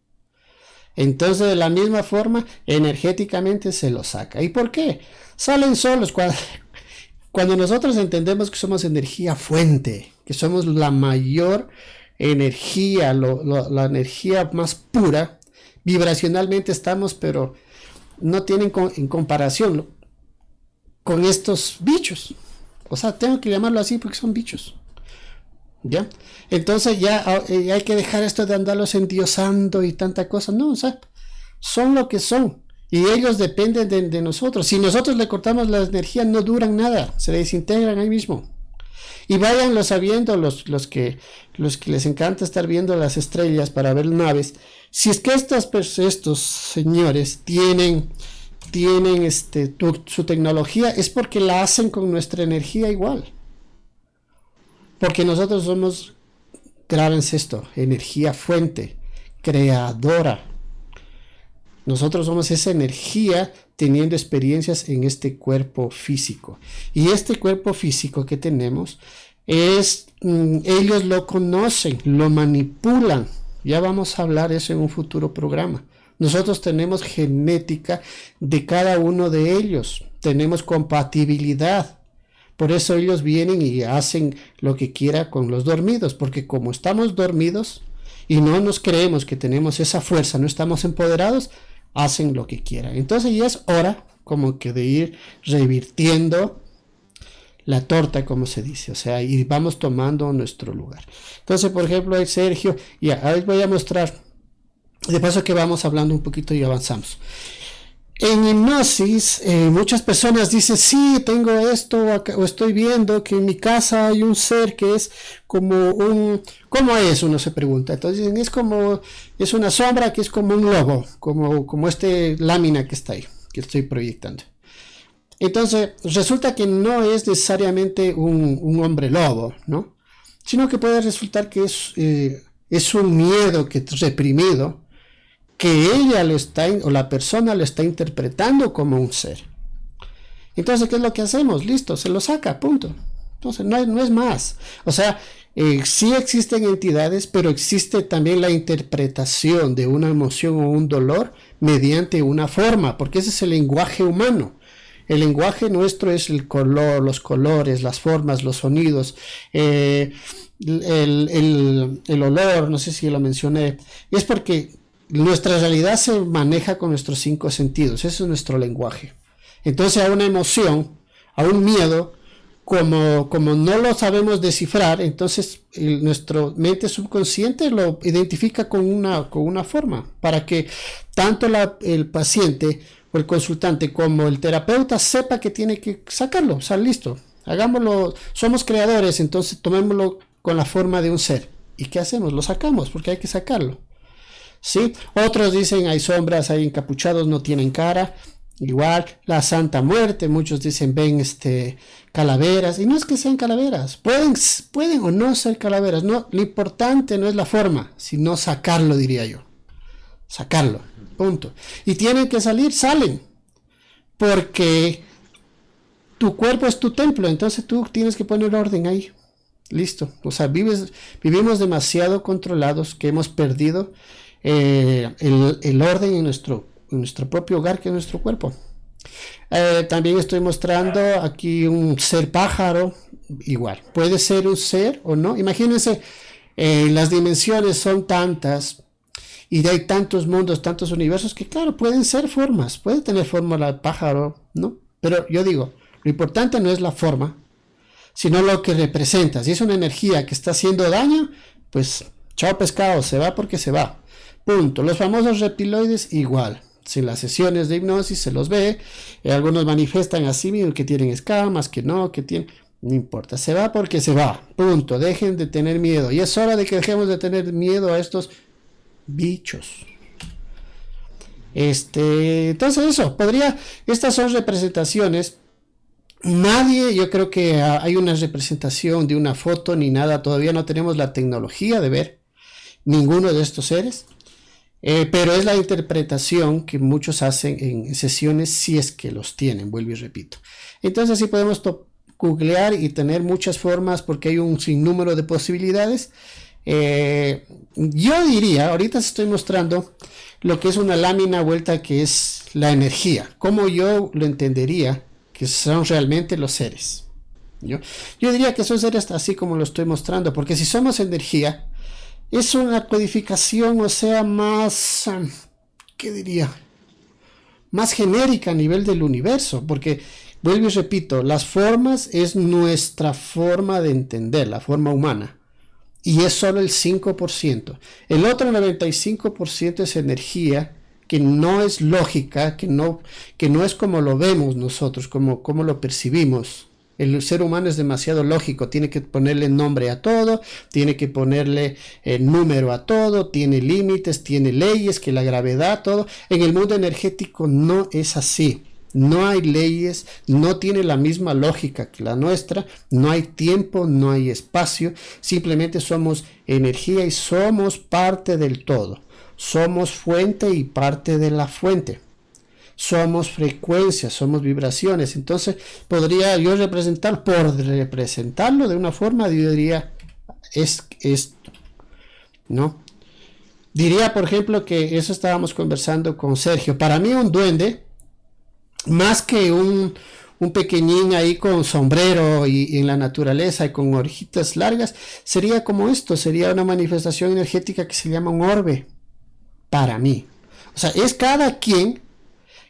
Entonces, de la misma forma, energéticamente se los saca. ¿Y por qué? Salen solos cuando nosotros entendemos que somos energía fuente, que somos la mayor energía, la energía más pura, vibracionalmente estamos, pero no tienen en comparación con estos bichos. O sea, tengo que llamarlo así porque son bichos. ¿Ya? Entonces ya hay que dejar esto de andarlos endiosando y tanta cosa. No, o sea, son lo que son. Y ellos dependen de nosotros. Si nosotros le cortamos la energía, no duran nada. Se desintegran ahí mismo. Y váyanlo sabiendo los que les encanta estar viendo las estrellas para ver naves. Si es que estos señores tienen su tecnología, es porque la hacen con nuestra energía igual. Porque nosotros somos, grábense esto, energía fuente, creadora. Nosotros somos esa energía teniendo experiencias en este cuerpo físico. Y este cuerpo físico que tenemos, ellos lo conocen, lo manipulan. Ya vamos a hablar eso en un futuro programa. Nosotros tenemos genética de cada uno de ellos. Tenemos compatibilidad. Por eso ellos vienen y hacen lo que quiera con los dormidos. Porque como estamos dormidos y no nos creemos que tenemos esa fuerza, no estamos empoderados, hacen lo que quieran. Entonces ya es hora como que de ir revirtiendo la torta, como se dice, o sea, y vamos tomando nuestro lugar. Entonces, por ejemplo, hay Sergio, y ahora les voy a mostrar, de paso que vamos hablando un poquito y avanzamos. En hipnosis, muchas personas dicen, sí, tengo esto, o estoy viendo que en mi casa hay un ser que es como ¿cómo es? Uno se pregunta. Entonces dicen, es una sombra que es como un lobo, como lámina que está ahí, que estoy proyectando. Entonces, resulta que no es necesariamente un hombre lobo, ¿no? Sino que puede resultar que es un miedo que es reprimido, que ella o la persona lo está interpretando como un ser. Entonces, ¿qué es lo que hacemos? Listo, se lo saca, punto. Entonces, no es más. O sea, sí existen entidades, pero existe también la interpretación de una emoción o un dolor mediante una forma, porque ese es el lenguaje humano. El lenguaje nuestro es el color, los colores, las formas, los sonidos, el olor, no sé si lo mencioné. Es porque nuestra realidad se maneja con nuestros 5 sentidos, ese es nuestro lenguaje. Entonces a una emoción, a un miedo, como no lo sabemos descifrar, entonces nuestra mente subconsciente lo identifica con una forma, para que tanto el paciente o el consultante como el terapeuta sepa que tiene que sacarlo, o sea, listo, hagámoslo, somos creadores, entonces tomémoslo con la forma de un ser. ¿Y qué hacemos? Lo sacamos, porque hay que sacarlo. ¿Sí? Otros dicen hay sombras, hay encapuchados, no tienen cara. Igual la Santa Muerte, muchos dicen ven calaveras, y no es que sean calaveras, pueden o no ser calaveras, no, lo importante no es la forma, sino sacarlo, diría yo. Sacarlo, punto. Y tienen que salen, porque tu cuerpo es tu templo, entonces tú tienes que poner orden ahí. Listo. O sea, vivimos demasiado controlados que hemos perdido el orden en nuestro propio hogar, que es nuestro cuerpo. También estoy mostrando aquí un ser pájaro, igual, puede ser un ser o no. Imagínense, las dimensiones son tantas y hay tantos mundos, tantos universos, que claro, pueden ser formas, puede tener forma el pájaro, ¿no? Pero yo digo, lo importante no es la forma, sino lo que representa. Si es una energía que está haciendo daño, pues chao pescado, se va porque se va. Punto. Los famosos reptiloides, igual. Si en las sesiones de hipnosis se los ve, algunos manifiestan así, que tienen escamas, que no importa, se va porque se va, punto. Dejen de tener miedo, y es hora de que dejemos de tener miedo a estos bichos. Entonces eso, estas son representaciones. Yo creo que hay una representación de una foto ni nada, todavía no tenemos la tecnología de ver ninguno de estos seres. Pero es la interpretación que muchos hacen en sesiones si es que los tienen, vuelvo y repito. Entonces sí podemos googlear y tener muchas formas porque hay un sinnúmero de posibilidades. Yo diría, ahorita estoy mostrando lo que es una lámina vuelta que es la energía, como yo lo entendería que son realmente los seres. Yo diría que son seres así como lo estoy mostrando, porque si somos energía, es una codificación, o sea, más, ¿qué diría? Más genérica a nivel del universo, porque vuelvo y repito, las formas es nuestra forma de entender, la forma humana, y es solo el 5%. El otro 95% es energía que no es lógica, que no es como lo vemos nosotros, como lo percibimos. El ser humano es demasiado lógico, tiene que ponerle nombre a todo, tiene que ponerle número a todo, tiene límites, tiene leyes, que la gravedad, todo. En el mundo energético no es así. No hay leyes, no tiene la misma lógica que la nuestra, no hay tiempo, no hay espacio, simplemente somos energía y somos parte del todo. Somos fuente y parte de la fuente. Somos frecuencias, somos vibraciones. Entonces podría yo representar, por representarlo de una forma, yo diría, es esto, ¿no? Diría, por ejemplo, que eso estábamos conversando con Sergio. Para mí un duende, más que un pequeñín ahí con sombrero y en la naturaleza y con orejitas largas, sería como esto, sería una manifestación energética que se llama un orbe, para mí. O sea, es cada quien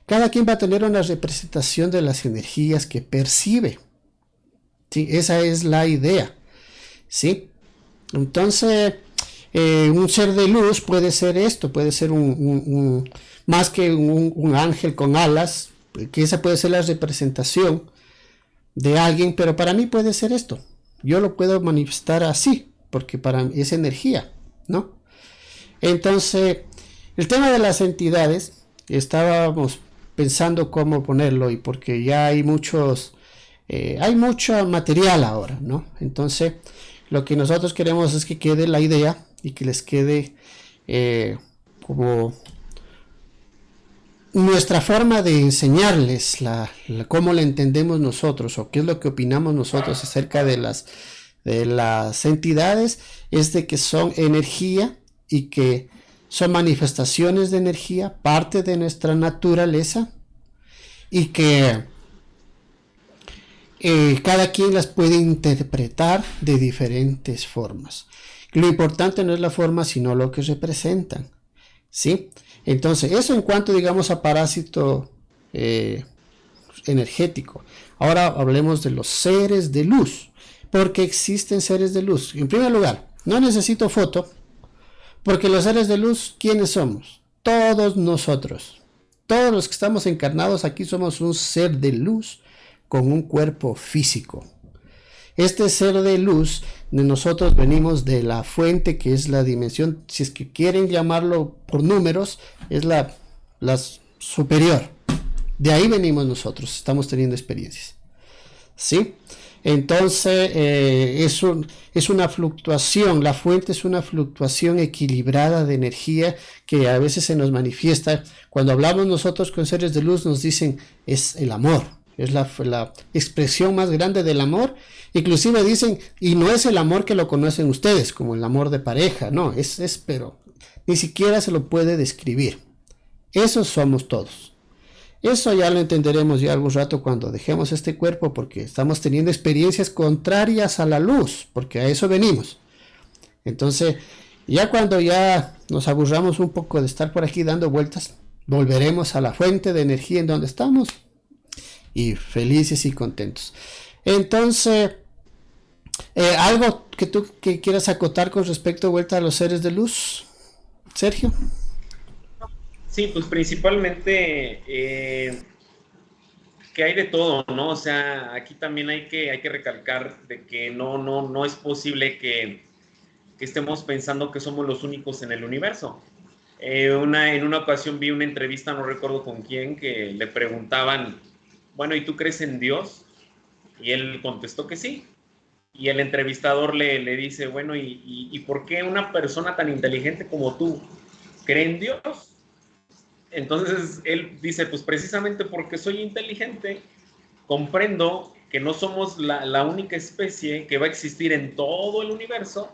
va a tener una representación de las energías que percibe. ¿Sí? Esa es la idea. ¿Sí? Entonces, un ser de luz puede ser esto, puede ser más que un ángel con alas, que esa puede ser la representación de alguien, pero para mí puede ser esto. Yo lo puedo manifestar así, porque para mí es energía, ¿no? Entonces, el tema de las entidades, estábamos pensando cómo ponerlo y porque ya hay hay mucho material ahora, ¿no? Entonces, lo que nosotros queremos es que quede la idea y que les quede como nuestra forma de enseñarles cómo la entendemos nosotros o qué es lo que opinamos nosotros acerca de las entidades, es de que son energía y que son manifestaciones de energía, parte de nuestra naturaleza, y que cada quien las puede interpretar de diferentes formas. Lo importante no es la forma, sino lo que representan, ¿sí? Entonces, eso en cuanto, digamos, a parásito energético. Ahora hablemos de los seres de luz, porque existen seres de luz. En primer lugar, no necesito foto, porque los seres de luz, ¿quiénes somos? Todos nosotros. Todos los que estamos encarnados aquí somos un ser de luz con un cuerpo físico. Este ser de luz, de nosotros venimos de la fuente, que es la dimensión, si es que quieren llamarlo por números, es la superior. De ahí venimos nosotros, estamos teniendo experiencias. ¿Sí? Entonces es una fluctuación, la fuente es una fluctuación equilibrada de energía que a veces se nos manifiesta. Cuando hablamos nosotros con seres de luz nos dicen es el amor, es la expresión más grande del amor. Inclusive dicen, y no es el amor que lo conocen ustedes, como el amor de pareja, no, pero ni siquiera se lo puede describir. Esos somos todos. Eso ya lo entenderemos ya algún rato cuando dejemos este cuerpo, porque estamos teniendo experiencias contrarias a la luz, porque a eso venimos. Entonces, ya cuando ya nos aburramos un poco de estar por aquí dando vueltas, volveremos a la fuente de energía en donde estamos y felices y contentos. Entonces, algo que tú que quieras acotar con respecto a vuelta a los seres de luz, Sergio. Sí, pues principalmente que hay de todo, ¿no? O sea, aquí también hay que recalcar de que no es posible que estemos pensando que somos los únicos en el universo. En una ocasión vi una entrevista, no recuerdo con quién, que le preguntaban, bueno, ¿y tú crees en Dios? Y él contestó que sí. Y el entrevistador le dice, bueno, ¿y por qué una persona tan inteligente como tú cree en Dios. Entonces él dice, pues precisamente porque soy inteligente, comprendo que no somos la única especie que va a existir en todo el universo,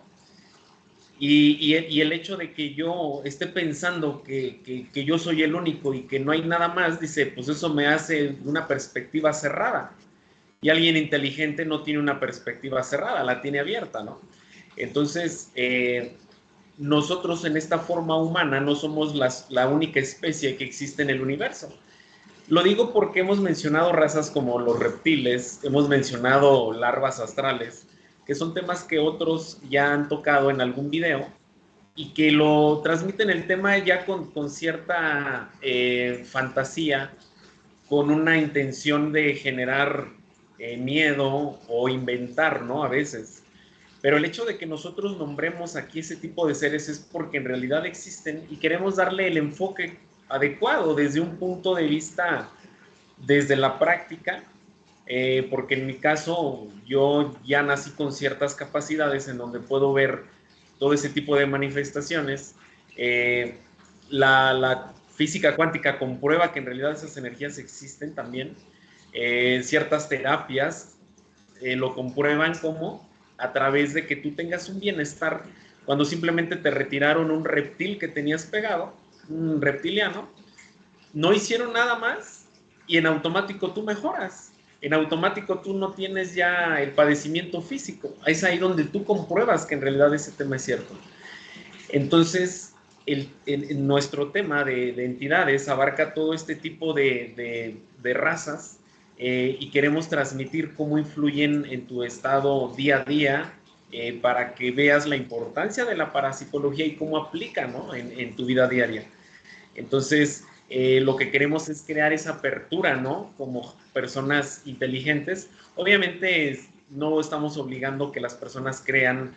y el hecho de que yo esté pensando que yo soy el único y que no hay nada más, dice, pues eso me hace una perspectiva cerrada. Y alguien inteligente no tiene una perspectiva cerrada, la tiene abierta, ¿no? Entonces, nosotros en esta forma humana no somos la única especie que existe en el universo. Lo digo porque hemos mencionado razas como los reptiles, hemos mencionado larvas astrales, que son temas que otros ya han tocado en algún video y que lo transmiten el tema ya con cierta fantasía, con una intención de generar miedo o inventar, ¿no? A veces. Pero el hecho de que nosotros nombremos aquí ese tipo de seres es porque en realidad existen y queremos darle el enfoque adecuado desde un punto de vista, desde la práctica, porque en mi caso yo ya nací con ciertas capacidades en donde puedo ver todo ese tipo de manifestaciones. La física cuántica comprueba que en realidad esas energías existen también. Ciertas terapias lo comprueban como a través de que tú tengas un bienestar cuando simplemente te retiraron un reptil que tenías pegado, un reptiliano, no hicieron nada más y en automático tú mejoras. En automático tú no tienes ya el padecimiento físico. Es ahí donde tú compruebas que en realidad ese tema es cierto. Entonces, nuestro tema de entidades abarca todo este tipo de razas, y queremos transmitir cómo influyen en tu estado día a día, para que veas la importancia de la parapsicología y cómo aplica, ¿no? en tu vida diaria. Entonces, lo que queremos es crear esa apertura, ¿no? Como personas inteligentes. Obviamente no estamos obligando que las personas crean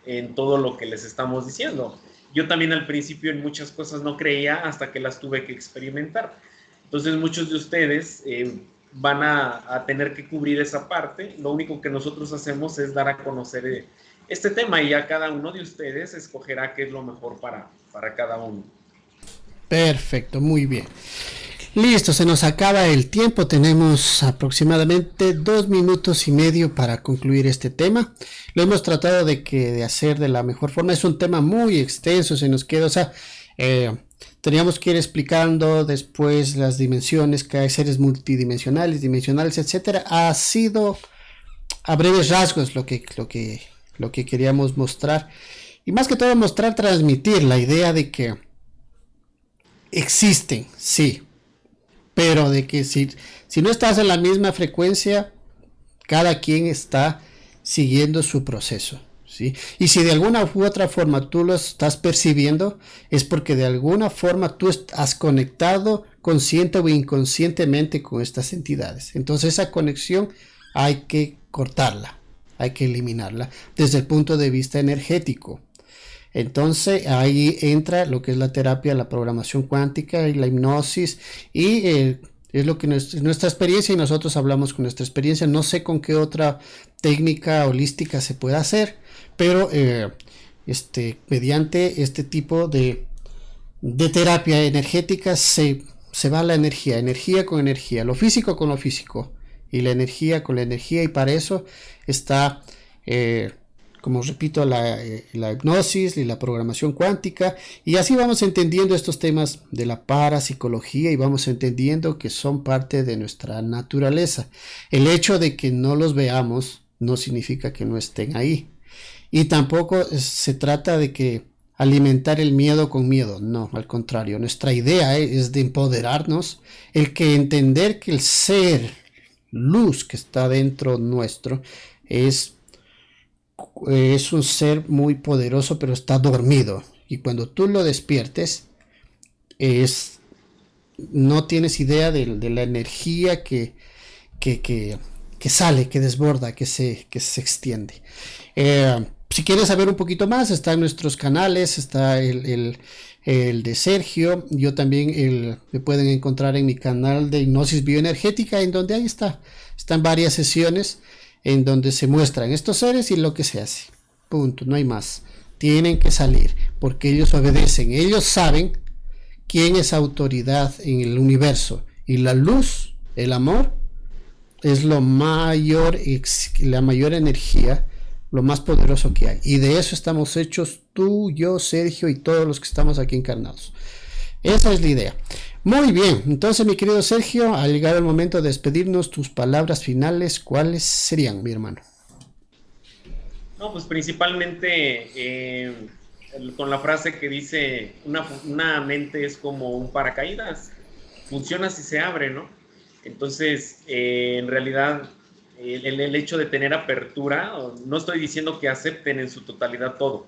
en todo lo que les estamos diciendo. Yo también al principio en muchas cosas no creía hasta que las tuve que experimentar. Entonces muchos de ustedes van a tener que cubrir esa parte. Lo único que nosotros hacemos es dar a conocer este tema y ya cada uno de ustedes escogerá qué es lo mejor para cada uno. Perfecto, muy bien. Listo, se nos acaba el tiempo. Tenemos aproximadamente 2 minutos y medio para concluir este tema. Lo hemos tratado de hacer de la mejor forma. Es un tema muy extenso, se nos queda, o sea, teníamos que ir explicando después las dimensiones, que hay seres multidimensionales, dimensionales, etcétera. Ha sido a breves rasgos lo que queríamos mostrar. Y más que todo mostrar, transmitir la idea de que existen, sí, pero de que si no estás en la misma frecuencia, cada quien está siguiendo su proceso, ¿sí? Y si de alguna u otra forma tú lo estás percibiendo, es porque de alguna forma tú has conectado consciente o inconscientemente con estas entidades. Entonces esa conexión hay que cortarla, hay que eliminarla desde el punto de vista energético. Entonces ahí entra lo que es la terapia, la programación cuántica y la hipnosis, y es lo que nuestra experiencia, y nosotros hablamos con nuestra experiencia. No sé con qué otra técnica holística se puede hacer, pero mediante este tipo de terapia energética se va la energía con energía, lo físico con lo físico y la energía con la energía, y para eso está como repito, la hipnosis y la programación cuántica, y así vamos entendiendo estos temas de la parapsicología y vamos entendiendo que son parte de nuestra naturaleza. El hecho de que no los veamos no significa que no estén ahí, y tampoco se trata de que alimentar el miedo con miedo, no, al contrario. Nuestra idea es de empoderarnos, el que entender que el ser luz que está dentro nuestro es un ser muy poderoso, pero está dormido, y cuando tú lo despiertes no tienes idea de la energía que sale, que desborda, que se extiende. Si quieres saber un poquito más, está en nuestros canales, está el de Sergio. Yo también me pueden encontrar en mi canal de hipnosis bioenergética, en donde ahí están varias sesiones en donde se muestran estos seres y lo que se hace. Punto, no hay más. tienen que salir, porque ellos obedecen, ellos saben quién es autoridad en el universo, y la luz, el amor, es lo mayor, la mayor energía, lo más poderoso que hay, y de eso estamos hechos tú, yo, Sergio y todos los que estamos aquí encarnados. Esa es la idea. Muy bien, entonces mi querido Sergio, al llegar el momento de despedirnos, tus palabras finales, ¿cuáles serían, mi hermano? No, pues principalmente con la frase que dice, una mente es como un paracaídas, funciona si se abre, ¿no? Entonces, en realidad, el hecho de tener apertura, no estoy diciendo que acepten en su totalidad todo,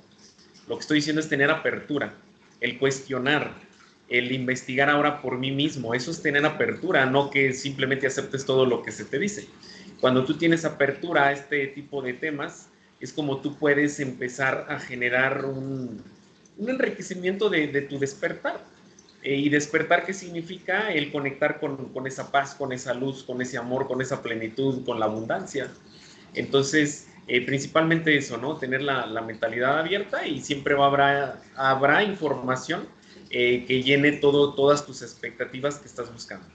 lo que estoy diciendo es tener apertura, el cuestionar, el investigar ahora por mí mismo, eso es tener apertura, no que simplemente aceptes todo lo que se te dice. Cuando tú tienes apertura a este tipo de temas, es como tú puedes empezar a generar un enriquecimiento de tu despertar. Y despertar, ¿qué significa? El conectar con esa paz, con esa luz, con ese amor, con esa plenitud, con la abundancia. Entonces, principalmente eso, ¿no? Tener la mentalidad abierta y siempre habrá información que llene todas tus expectativas que estás buscando.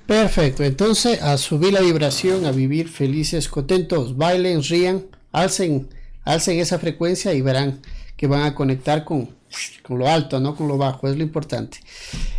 Perfecto, entonces a subir la vibración, a vivir felices, contentos, bailen, rían, alcen esa frecuencia y verán que van a conectar con lo alto, no con lo bajo, es lo importante.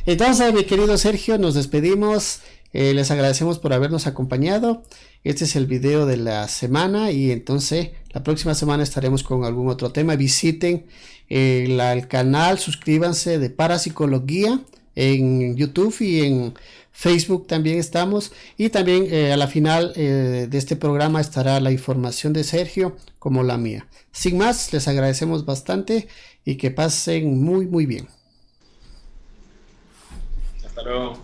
Entonces, mi querido Sergio, nos despedimos, les agradecemos por habernos acompañado. Este es el video de la semana y entonces la próxima semana estaremos con algún otro tema. Visiten el canal, suscríbanse de Parapsicología en YouTube y en Facebook también estamos, y también a la final de este programa estará la información de Sergio como la mía. Sin más, les agradecemos bastante y que pasen muy bien. Hasta luego.